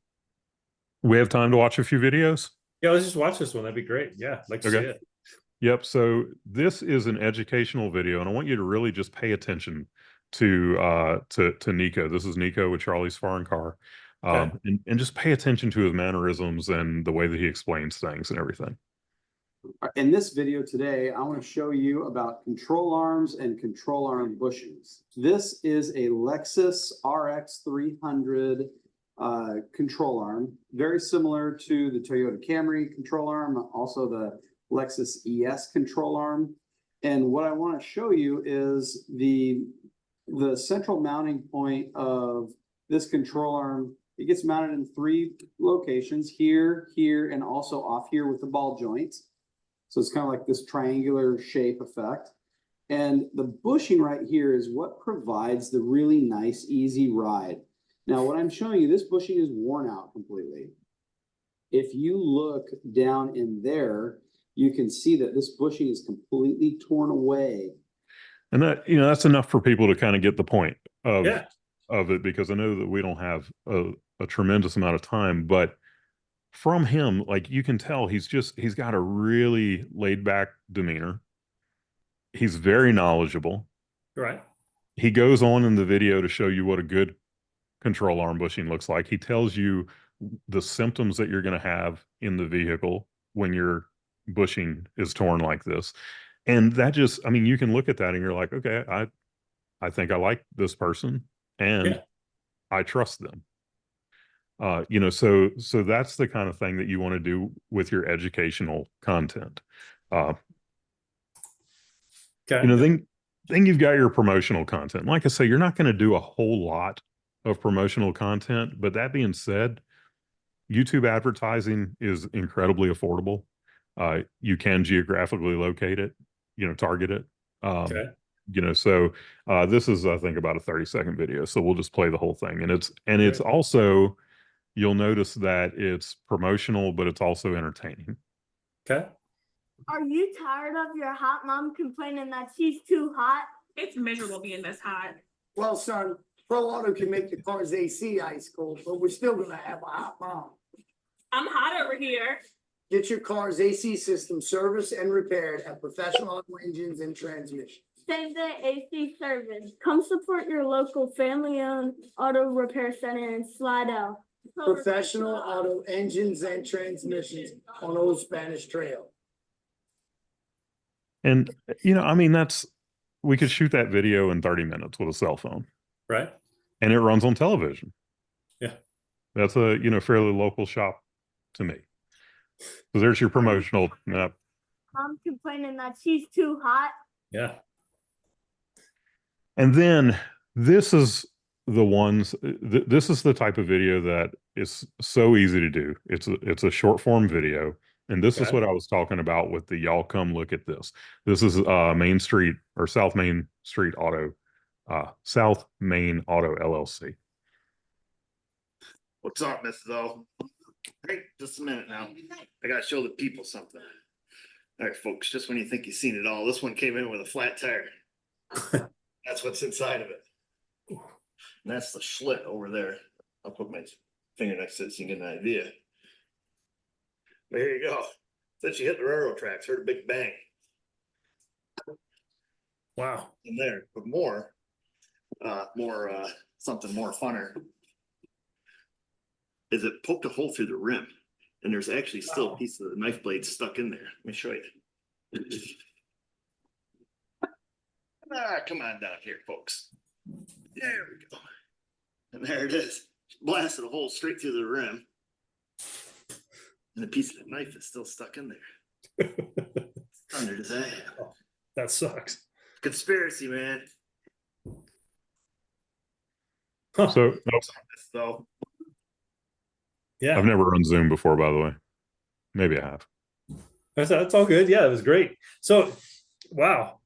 [SPEAKER 2] we have time to watch a few videos.
[SPEAKER 1] Yeah, let's just watch this one. That'd be great. Yeah, I'd like to see
[SPEAKER 2] Okay.
[SPEAKER 1] it.
[SPEAKER 2] Yep. So this is an educational video, and I want you to really just pay attention to Nico. This is Nico with Charlie's Foreign Car.
[SPEAKER 1] Okay.
[SPEAKER 2] And just pay attention to his mannerisms and the way that he explains things and everything.
[SPEAKER 4] In this video today, I want to show you about control arms and control arm bushings. This is a Lexus RX 300 control arm, very similar to the Toyota Camry control arm, also the Lexus ES control arm. And what I want to show you is the central mounting point of this control arm. It gets mounted in 3 locations, here, here, and also off here with the ball joints. So it's kind of like this triangular shape effect. And the bushing right here is what provides the really nice, easy ride. Now, what I'm showing you, this bushing is worn out completely. If you look down in there, you can see that this bushing is completely torn away.
[SPEAKER 2] And that's enough for people to kind of get the point of
[SPEAKER 1] Yeah.
[SPEAKER 2] it, because I know that we don't have a tremendous amount of time, but from him, like, you can tell he's got a really laid back demeanor. He's very knowledgeable.
[SPEAKER 1] Right.
[SPEAKER 2] He goes on in the video to show you what a good control arm bushing looks like. He tells you the symptoms that you're going to have in the vehicle when your bushing is torn like this. And that just, I mean, you can look at that and you're like, okay, I think I like this person and
[SPEAKER 1] Yeah.
[SPEAKER 2] I trust them. So that's the kind of thing that you want to do with your educational content.
[SPEAKER 1] Okay.
[SPEAKER 2] Then you've got your promotional content. Like I say, you're not going to do a whole lot of promotional content, but that being said, YouTube advertising is incredibly affordable. You can geographically locate it, target it.
[SPEAKER 1] Okay.
[SPEAKER 2] So this is, I think, about a 30-second video. So we'll just play the whole thing. And it's also, you'll notice that it's promotional, but it's also entertaining.
[SPEAKER 1] Okay.
[SPEAKER 5] Are you tired of your hot mom complaining that she's too hot? It's miserable being this hot.
[SPEAKER 6] Well, son, Pro Auto can make the car's AC ice cold, but we're still gonna have a hot mom.
[SPEAKER 5] I'm hot over here.
[SPEAKER 6] Get your car's AC system serviced and repaired at Professional Auto Engines and Transmissions.
[SPEAKER 7] Same day AC service. Come support your local family-owned auto repair center in Slidell.
[SPEAKER 6] Professional Auto Engines and Transmissions on Old Spanish Trail.
[SPEAKER 2] And, I mean, we could shoot that video in 30 minutes with a cell phone,
[SPEAKER 1] Right.
[SPEAKER 2] and it runs on television.
[SPEAKER 1] Yeah.
[SPEAKER 2] That's a, fairly local shop to me. So there's your promotional.
[SPEAKER 7] I'm complaining that she's too hot.
[SPEAKER 1] Yeah.
[SPEAKER 2] And then this is the ones, this is the type of video that is so easy to do. It's a short form video. And this is
[SPEAKER 1] Okay.
[SPEAKER 2] what I was talking about with the y'all come look at this. This is Main Street or South Main Street Auto, South Main Auto LLC.
[SPEAKER 8] What's up, Mrs. O? Hey, just a minute now. I gotta show the people something. All right, folks, just when you think you've seen it all, this one came in with a flat tire. That's what's inside of it. And that's the schlitt over there. I'll put my finger next to it so you can get an idea. There you go. Since you hit the railroad tracks, heard a big bang
[SPEAKER 1] Wow.
[SPEAKER 8] in there, but something more funner is it poked a hole through the rim, and there's actually still a piece of the knife blade stuck in there. Let me show you. Come on down here, folks. There we go. And there it is. Blasted a hole straight through the rim. And the piece of the knife is still stuck in there. Under today.
[SPEAKER 1] That sucks.
[SPEAKER 8] Conspiracy, man.
[SPEAKER 1] Huh.
[SPEAKER 2] So
[SPEAKER 8] So
[SPEAKER 1] Yeah.
[SPEAKER 2] I've never run Zoom before, by the way. Maybe I have.
[SPEAKER 1] That's all good. Yeah, it was great. So, wow.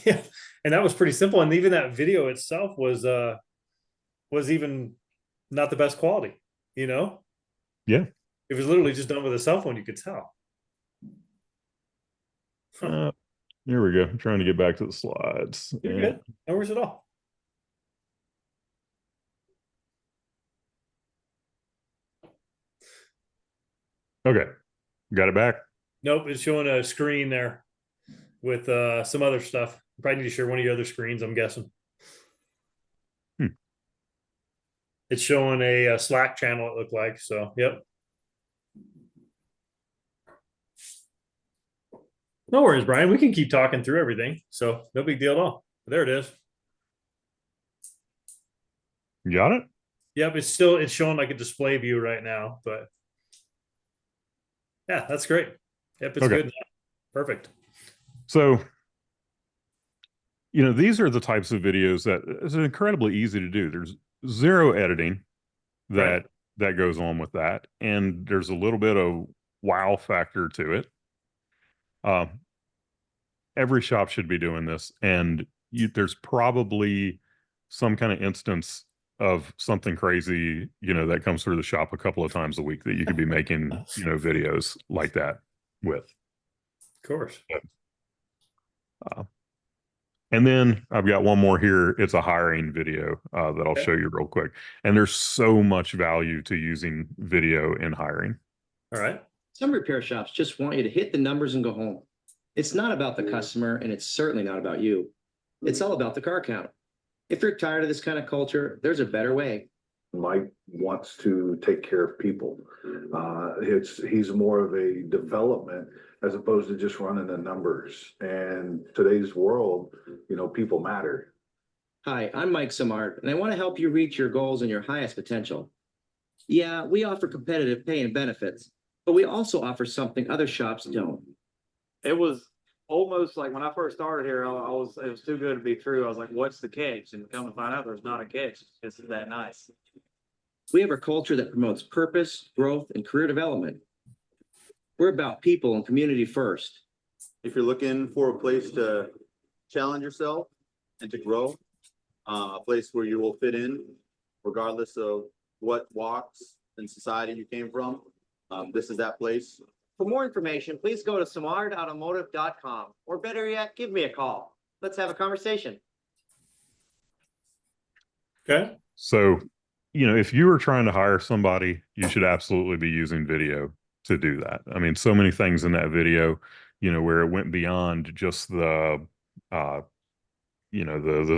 [SPEAKER 1] Yeah, and that was pretty simple. And even that video itself was even not the best quality,
[SPEAKER 2] Yeah.
[SPEAKER 1] It was literally just done with a cell phone, you could tell. Huh.
[SPEAKER 2] Here we go. I'm trying to get back to the slides.
[SPEAKER 1] You're
[SPEAKER 2] And-
[SPEAKER 1] good. No worries at all.
[SPEAKER 2] Okay. Got it back.
[SPEAKER 1] Nope, it's showing a screen there with some other stuff. You probably need to share one of your other screens, I'm guessing. It's showing a Slack channel, it looked like. So, yep. No worries, Brian. We can keep talking through everything. So, no big deal at all. There it is.
[SPEAKER 2] Got it?
[SPEAKER 1] Yep, it's showing like a display view right now, but yeah, that's great. Yep, it's
[SPEAKER 2] Okay.
[SPEAKER 1] good now. Perfect.
[SPEAKER 2] So, these are the types of videos that is incredibly easy to do. There's zero editing that goes on with that, and there's a little bit of wow factor to it. Every shop should be doing this, and there's probably some kind of instance of something crazy, that comes through the shop a couple of times a week that you could be making, videos like that with.
[SPEAKER 1] Of course.
[SPEAKER 2] And then I've got one more here. It's a hiring video that I'll show you real quick. And there's so much value to using video in hiring.
[SPEAKER 1] All right.
[SPEAKER 9] Some repair shops just want you to hit the numbers and go home. It's not about the customer, and it's certainly not about you. It's all about the car count. If you're tired of this kind of culture, there's a better way.
[SPEAKER 10] Mike wants to take care of people. He's more of a development as opposed to just running the numbers. And today's world, people matter.
[SPEAKER 9] Hi, I'm Mike Samart, and I want to help you reach your goals and your highest potential. Yeah, we offer competitive pay and benefits, but we also offer something other shops don't.
[SPEAKER 11] It was almost like when I first started here, it was too good to be true. I was like, what's the catch? And come to find out there's not a catch. It's that nice.
[SPEAKER 9] We have a culture that promotes purpose, growth, and career development. We're about people and community first.
[SPEAKER 12] If you're looking for a place to challenge yourself and to grow, a place where you will fit in regardless of what walks in society you came from, this is that place.
[SPEAKER 11] For more information, please go to samartautomotive.com or better yet, give me a call.
[SPEAKER 9] Let's have a conversation.
[SPEAKER 1] Okay.
[SPEAKER 2] So, if you were trying to hire somebody, you should absolutely be using video to do that. I mean, so many things in that video, where it went beyond just this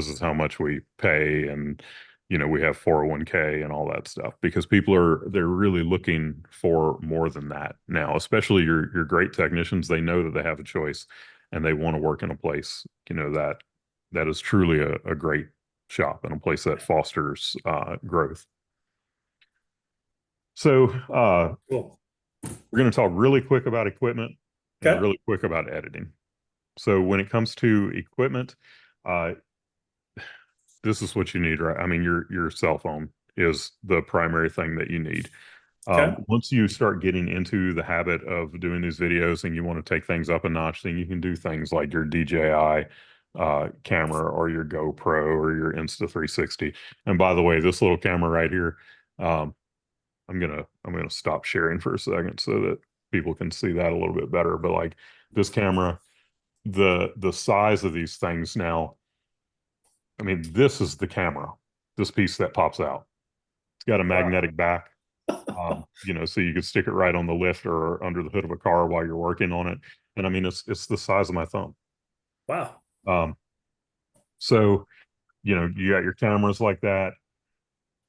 [SPEAKER 2] is how much we pay, and we have 401k and all that stuff, because they're really looking for more than that now, especially your great technicians. They know that they have a choice, and they want to work in a place, that is truly a great shop, and a place that fosters growth. So
[SPEAKER 1] Cool.
[SPEAKER 2] we're going to talk really quick about equipment and
[SPEAKER 1] Okay.
[SPEAKER 2] really quick about editing. So when it comes to equipment, this is what you need, right? I mean, your cell phone is the primary thing that you need.
[SPEAKER 1] Okay.
[SPEAKER 2] Once you start getting into the habit of doing these videos and you want to take things up a notch, then you can do things like your DJI camera, or your GoPro, or your Insta360. And by the way, this little camera right here, I'm gonna stop sharing for a second so that people can see that a little bit better. But like this camera, the size of these things now, I mean, this is the camera, this piece that pops out. It's got a magnetic back, so you could stick it right on the lift or under the hood of a car while you're working on it. And I mean, it's the size of my thumb.
[SPEAKER 1] Wow.
[SPEAKER 2] So, you got your cameras like that.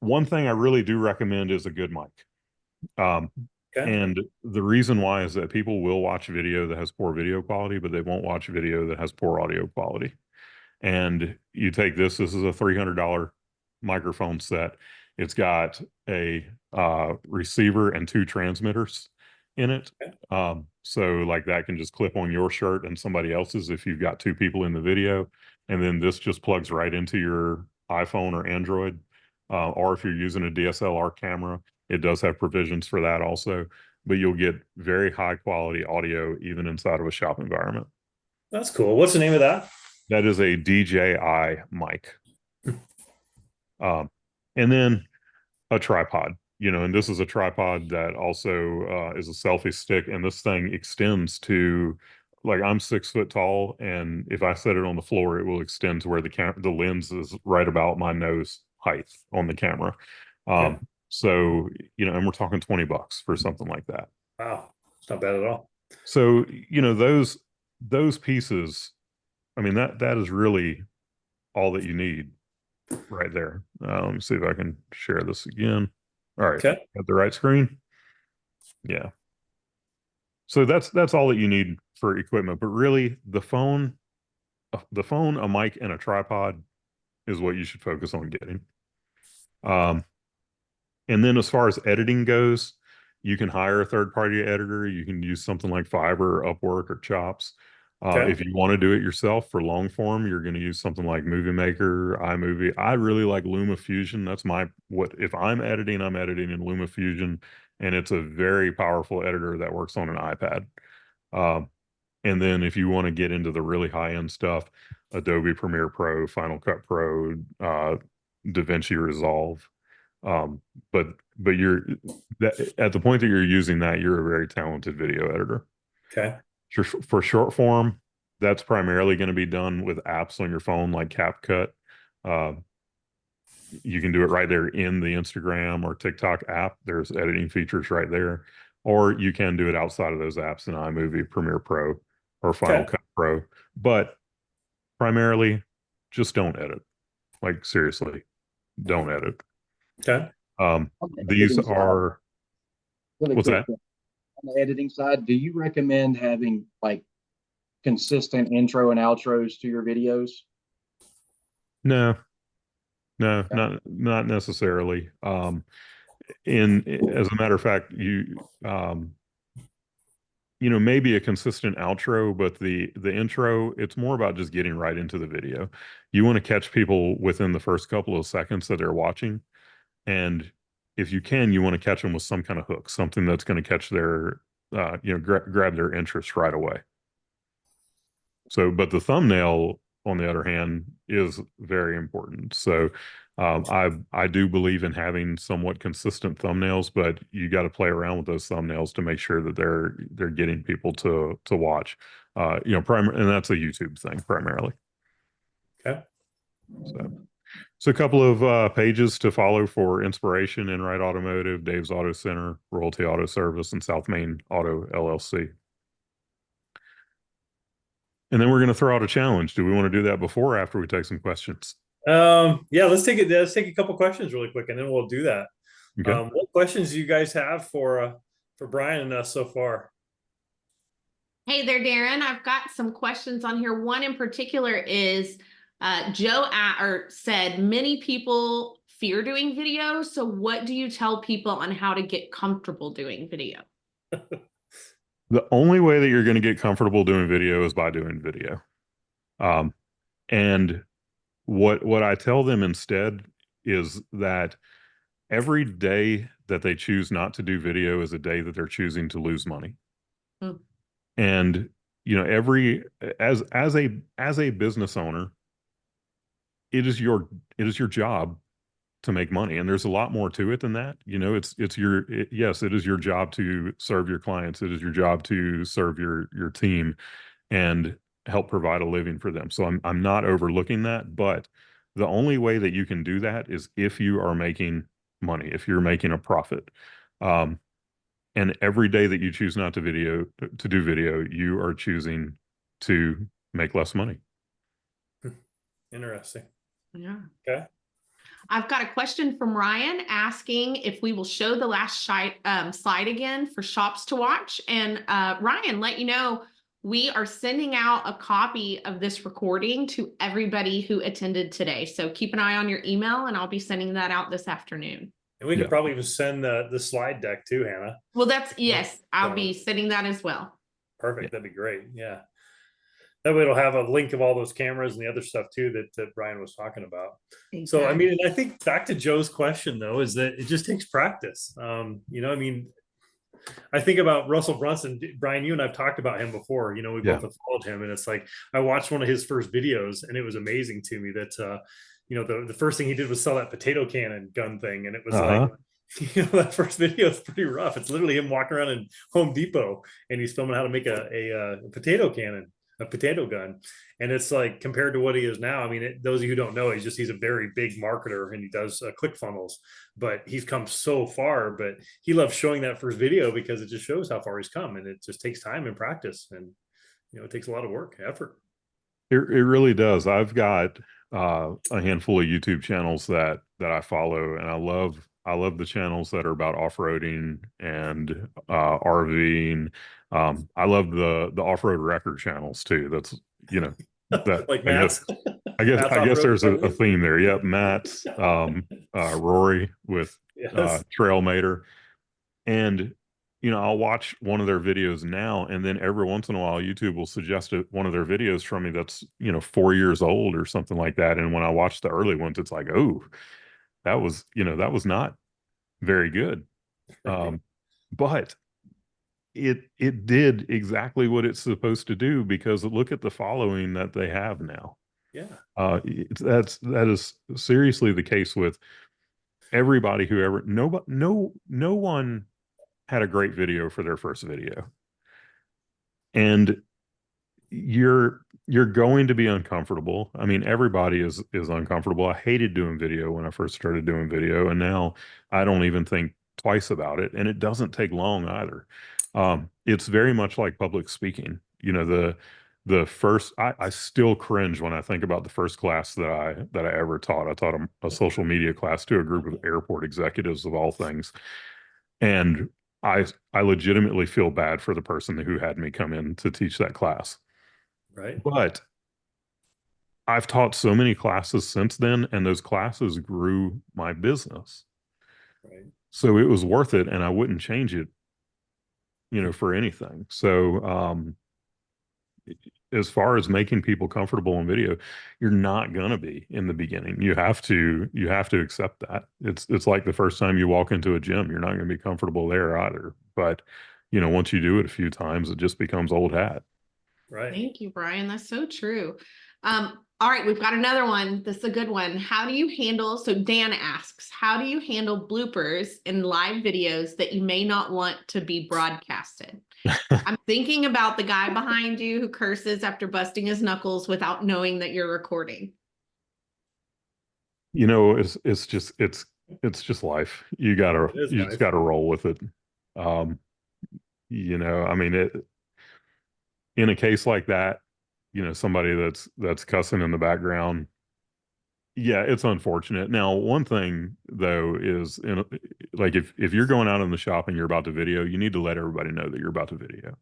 [SPEAKER 2] One thing I really do recommend is a good mic.
[SPEAKER 1] Okay.
[SPEAKER 2] And the reason why is that people will watch video that has poor video quality, but they won't watch video that has poor audio quality. And you take this is a $300 microphone set. It's got a receiver and 2 transmitters in it. So like that can just clip on your shirt and somebody else's if you've got 2 people in the video. And then this just plugs right into your iPhone or Android. Or if you're using a DSLR camera, it does have provisions for that also. But you'll get very high quality audio even inside of a shop environment.
[SPEAKER 1] That's cool. What's the name of that?
[SPEAKER 2] That is a DJI mic. And then a tripod, and this is a tripod that also is a selfie stick. And this thing extends to, like, I'm 6 foot tall. And if I set it on the floor, it will extend to where the lens is right about my nose height on the camera.
[SPEAKER 1] Okay.
[SPEAKER 2] So, and we're talking $20 for something like that.
[SPEAKER 1] Wow. It's not bad at all.
[SPEAKER 2] So, those pieces, I mean, that is really all that you need right there. Let me see if I can share this again. All right.
[SPEAKER 1] Okay.
[SPEAKER 2] Got the right screen. Yeah. So that's all that you need for equipment. But really, the phone, a mic, and a tripod is what you should focus on getting. And then as far as editing goes, you can hire a third-party editor. You can use something like Fiverr, Upwork, or Chops.
[SPEAKER 1] Okay.
[SPEAKER 2] If you want to do it yourself for long form, you're going to use something like Movie Maker, iMovie. I really like LumaFusion. That's if I'm editing in LumaFusion, and it's a very powerful editor that works on an iPad. And then if you want to get into the really high-end stuff, Adobe Premiere Pro, Final Cut Pro, DaVinci Resolve. But at the point that you're using that, you're a very talented video editor.
[SPEAKER 1] Okay.
[SPEAKER 2] For short form, that's primarily going to be done with apps on your phone like CapCut. You can do it right there in the Instagram or TikTok app. There's editing features right there. Or you can do it outside of those apps in iMovie, Premiere Pro, or Final Cut Pro. But primarily, just don't edit. Like, seriously, don't edit.
[SPEAKER 1] Okay.
[SPEAKER 2] These are, what's that?
[SPEAKER 3] On the editing side, do you recommend having like consistent intro and outros to your videos?
[SPEAKER 2] No, not necessarily. As a matter of fact, maybe a consistent outro, but the intro, it's more about just getting right into the video. You want to catch people within the first couple of seconds that they're watching. And if you can, you want to catch them with some kind of hook, something that's going to catch their, grab their interest right away. So, but the thumbnail, on the other hand, is very important. So, I do believe in having somewhat consistent thumbnails, but you got to play around with those thumbnails to make sure that they're getting people to watch. And that's a YouTube thing primarily.
[SPEAKER 1] Okay.
[SPEAKER 2] So a couple of pages to follow for inspiration: Enright Automotive, Dave's Auto Center, Royalty Auto Service, and South Main Auto LLC. And then we're going to throw out a challenge. Do we want to do that before or after we take some questions?
[SPEAKER 1] Yeah, let's take it. Let's take a couple questions really quick, and then we'll do that.
[SPEAKER 2] Okay.
[SPEAKER 1] What questions do you guys have for Brian and us so far?
[SPEAKER 13] Hey there, Darren. I've got some questions on here. One in particular is Joe said many people fear doing video. So what do you tell people on how to get comfortable doing video?
[SPEAKER 2] The only way that you're going to get comfortable doing video is by doing video. And what I tell them instead is that every day that they choose not to do video is a day that they're choosing to lose money.
[SPEAKER 13] Hmm.
[SPEAKER 2] And you know, as a business owner, it is your job to make money, and there's a lot more to it than that. You know, yes, it is your job to serve your clients. It is your job to serve your team and help provide a living for them. So I'm not overlooking that, but the only way that you can do that is if you are making money, if you're making a profit. And every day that you choose not to do video, you are choosing to make less money.
[SPEAKER 1] Interesting.
[SPEAKER 13] Yeah.
[SPEAKER 1] Okay.
[SPEAKER 13] I've got a question from Ryan asking if we will show the last slide again for shops to watch. And Ryan, let you know, we are sending out a copy of this recording to everybody who attended today. So keep an eye on your email, and I'll be sending that out this afternoon.
[SPEAKER 1] And we could probably even send the slide deck too, Hannah.
[SPEAKER 13] Well, yes, I'll be sending that as well.
[SPEAKER 1] Perfect. That'd be great. Yeah. That way it'll have a link of all those cameras and the other stuff too that Brian was talking about. Exactly. So, I mean, I think back to Joe's question though, is that it just takes practice. You know, I mean, I think about Russell Brunson. Brian, you and I've talked about him before. You know, we both have followed him, and it's like I watched one of his first videos, and it was amazing to me that you know, the first thing he did was sell that potato cannon gun thing, and it was like, you know, that first video is pretty rough. It's literally him walking around in Home Depot, and he's filming how to make a potato cannon, a potato gun. And it's like, compared to what he is now, I mean, those of you who don't know, he's a very big marketer, and he does ClickFunnels, but he's come so far. But he loves showing that first video because it just shows how far he's come, and it just takes time and practice, and you know, it takes a lot of work, effort.
[SPEAKER 2] It really does. I've got a handful of YouTube channels that I follow, and I love the channels that are about off-roading and RVing. I love the off-road record channels too. That's, you know, that
[SPEAKER 1] like Matt's.
[SPEAKER 2] I guess there's a theme there. Yep, Matt's, Rory with Trailmater, and you know, I'll watch one of their videos now, and then every once in a while, YouTube will suggest one of their videos from me that's, you know, 4 years old or something like that. And when I watch the early ones, it's like, oh, that was not very good. But it did exactly what it's supposed to do, because look at the following that they have now.
[SPEAKER 1] Yeah.
[SPEAKER 2] That is seriously the case with everybody who ever, no one had a great video for their first video. And you're going to be uncomfortable. I mean, everybody is uncomfortable. I hated doing video when I first started doing video, and now I don't even think twice about it. And it doesn't take long either. It's very much like public speaking. You know, the first, I still cringe when I think about the first class that I ever taught. I taught a social media class to a group of airport executives of all things. And I legitimately feel bad for the person who had me come in to teach that class.
[SPEAKER 1] Right.
[SPEAKER 2] But I've taught so many classes since then, and those classes grew my business.
[SPEAKER 1] Right.
[SPEAKER 2] So it was worth it, and I wouldn't change it, you know, for anything. So as far as making people comfortable in video, you're not gonna be in the beginning. You have to accept that. It's like the first time you walk into a gym, you're not gonna be comfortable there either. But you know, once you do it a few times, it just becomes old hat.
[SPEAKER 1] Right.
[SPEAKER 13] Thank you, Brian. That's so true. All right, we've got another one. This is a good one. How do you handle, so Dan asks, how do you handle bloopers in live videos that you may not want to be broadcasted? I'm thinking about the guy behind you who curses after busting his knuckles without knowing that you're recording.
[SPEAKER 2] You know, it's just life. You
[SPEAKER 1] It is
[SPEAKER 2] just
[SPEAKER 1] life.
[SPEAKER 2] gotta roll with it. Um, I mean, in a case like that, somebody that's cussing in the background, yeah, it's unfortunate. Now, one thing though is like if you're going out in the shop and you're about to video, you need to let everybody know that you're about to video.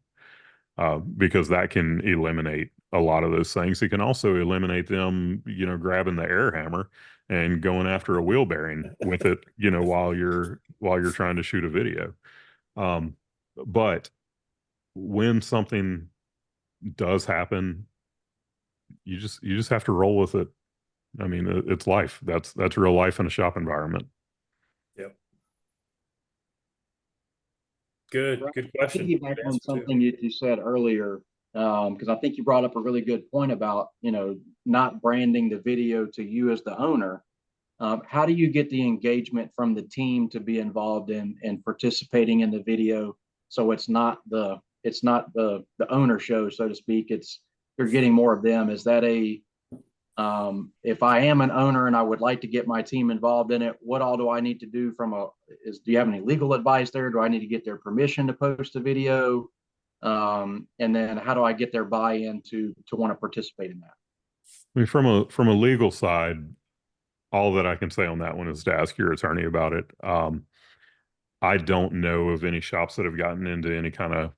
[SPEAKER 2] Because that can eliminate a lot of those things. It can also eliminate them, grabbing the air hammer and going after a wheel bearing with it, while you're trying to shoot a video. But when something does happen, you just have to roll with it. I mean, it's life. That's real life in a shop environment.
[SPEAKER 1] Yep. Good question.
[SPEAKER 3] Piggyback
[SPEAKER 1] Good
[SPEAKER 3] on
[SPEAKER 1] answer, too.
[SPEAKER 3] something you said earlier, because I think you brought up a really good point about, not branding the video to you as the owner. How do you get the engagement from the team to be involved in and participating in the video? So it's not the owner show, so to speak. You're getting more of them. Is that if I am an owner and I would like to get my team involved in it, what all do I need to do do you have any legal advice there? Do I need to get their permission to post a video? And then how do I get their buy-in to want to participate in that?
[SPEAKER 2] I mean, from a legal side, all that I can say on that one is to ask your attorney about it. I don't know of any shops that have gotten into any kind of,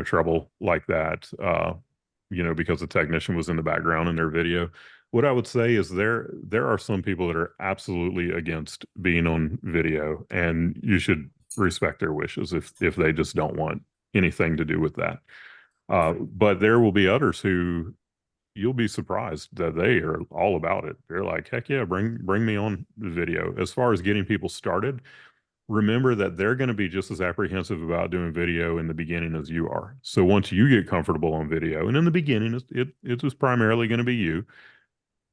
[SPEAKER 2] trouble like that, because the technician was in the background in their video. What I would say is there are some people that are absolutely against being on video, and you should respect their wishes if they just don't want anything to do with that. But there will be others who you'll be surprised that they are all about it. They're like, heck yeah, bring me on the video. As far as getting people started, remember that they're going to be just as apprehensive about doing video in the beginning as you are. So once you get comfortable on video, and in the beginning, it was primarily going to be you.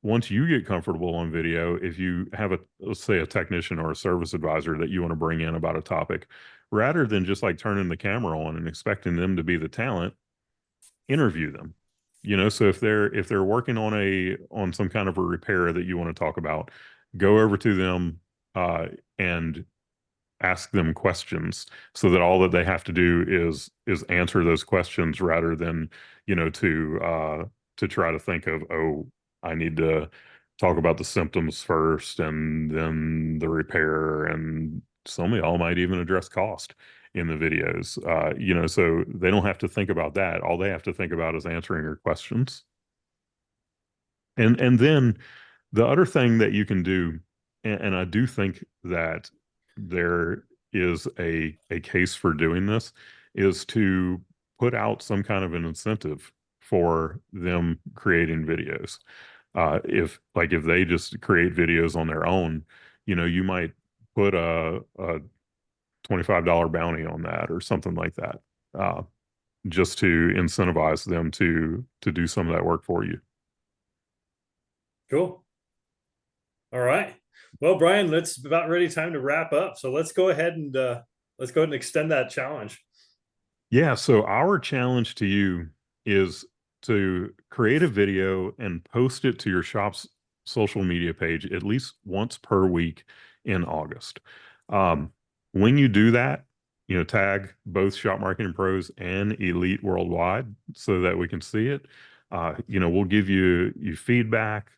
[SPEAKER 2] Once you get comfortable on video, if you have let's say a technician or a service advisor that you want to bring in about a topic, rather than just like turning the camera on and expecting them to be the talent, interview them. So if they're working on some kind of a repair that you want to talk about, go over to them and ask them questions, so that all that they have to do is answer those questions, rather than to try to think of, oh, I need to talk about the symptoms first and then the repair, and some of y'all might even address cost in the videos. So they don't have to think about that. All they have to think about is answering your questions. And then the other thing that you can do, and I do think that there is a case for doing this, is to put out some kind of an incentive for them creating videos. If they just create videos on their own, you might put a $25 bounty on that or something like that, just to incentivize them to do some of that work for you.
[SPEAKER 1] Cool. All right. Well, Brian, it's about ready time to wrap up. So let's go ahead and extend that challenge.
[SPEAKER 2] Yeah. So our challenge to you is to create a video and post it to your shop's social media page at least once per week in August. When you do that, tag both Shop Marketing Pros and Elite Worldwide so that we can see it. We'll give you feedback,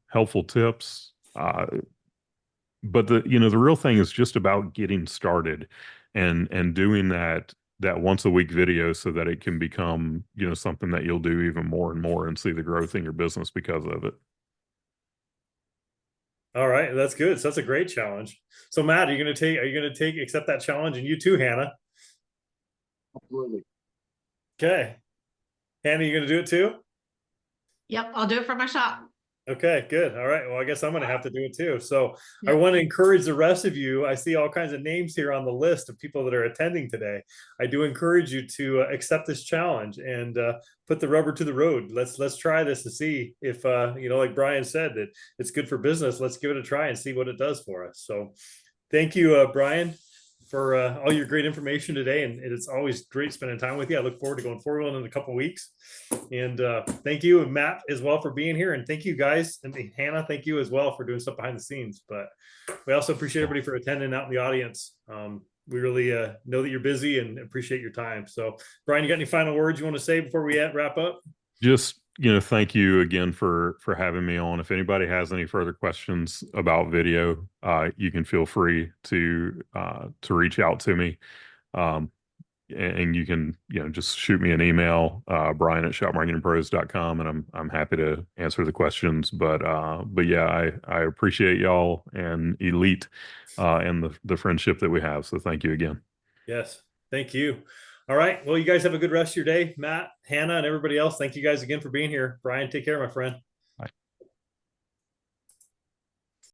[SPEAKER 2] helpful tips. But the real thing is just about getting started and doing that once a week video, so that it can become, something that you'll do even more and more and see the growth in your business because of it.
[SPEAKER 1] All right, that's good. So that's a great challenge. So Matt, are you going to accept that challenge? And you too, Hannah?
[SPEAKER 3] Absolutely.
[SPEAKER 1] Okay. Hannah, you going to do it too?
[SPEAKER 13] Yep, I'll do it for my shop.
[SPEAKER 1] Okay, good. All right. Well, I guess I'm going to have to do it too. So I
[SPEAKER 13] Yep.
[SPEAKER 1] want to encourage the rest of you. I see all kinds of names here on the list of people that are attending today. I do encourage you to accept this challenge and put the rubber to the road. Let's try this to see if, like Brian said, that it's good for business. Let's give it a try and see what it does for us. So thank you, Brian. for all your great information today. And it's always great spending time with you. I look forward to going forward in a couple of weeks. And thank you, and Matt, as well, for being here. And thank you, guys. And Hannah, thank you as well for doing stuff behind the scenes. But we also appreciate everybody for attending out in the audience. We really know that you're busy and appreciate your time. So, Brian, you got any final words you want to say before we wrap up?
[SPEAKER 2] Just, thank you again for having me on. If anybody has any further questions about video, you can feel free to reach out to me. And you can, just shoot me an email, brian@shopmarketingpros.com, and I'm happy to answer the questions. But yeah, I appreciate y'all and Elite and the friendship that we have. So thank you again.
[SPEAKER 1] Yes, thank you. All right. Well, you guys have a good rest of your day. Matt, Hannah, and everybody else, thank you guys again for being here. Brian, take care, my friend.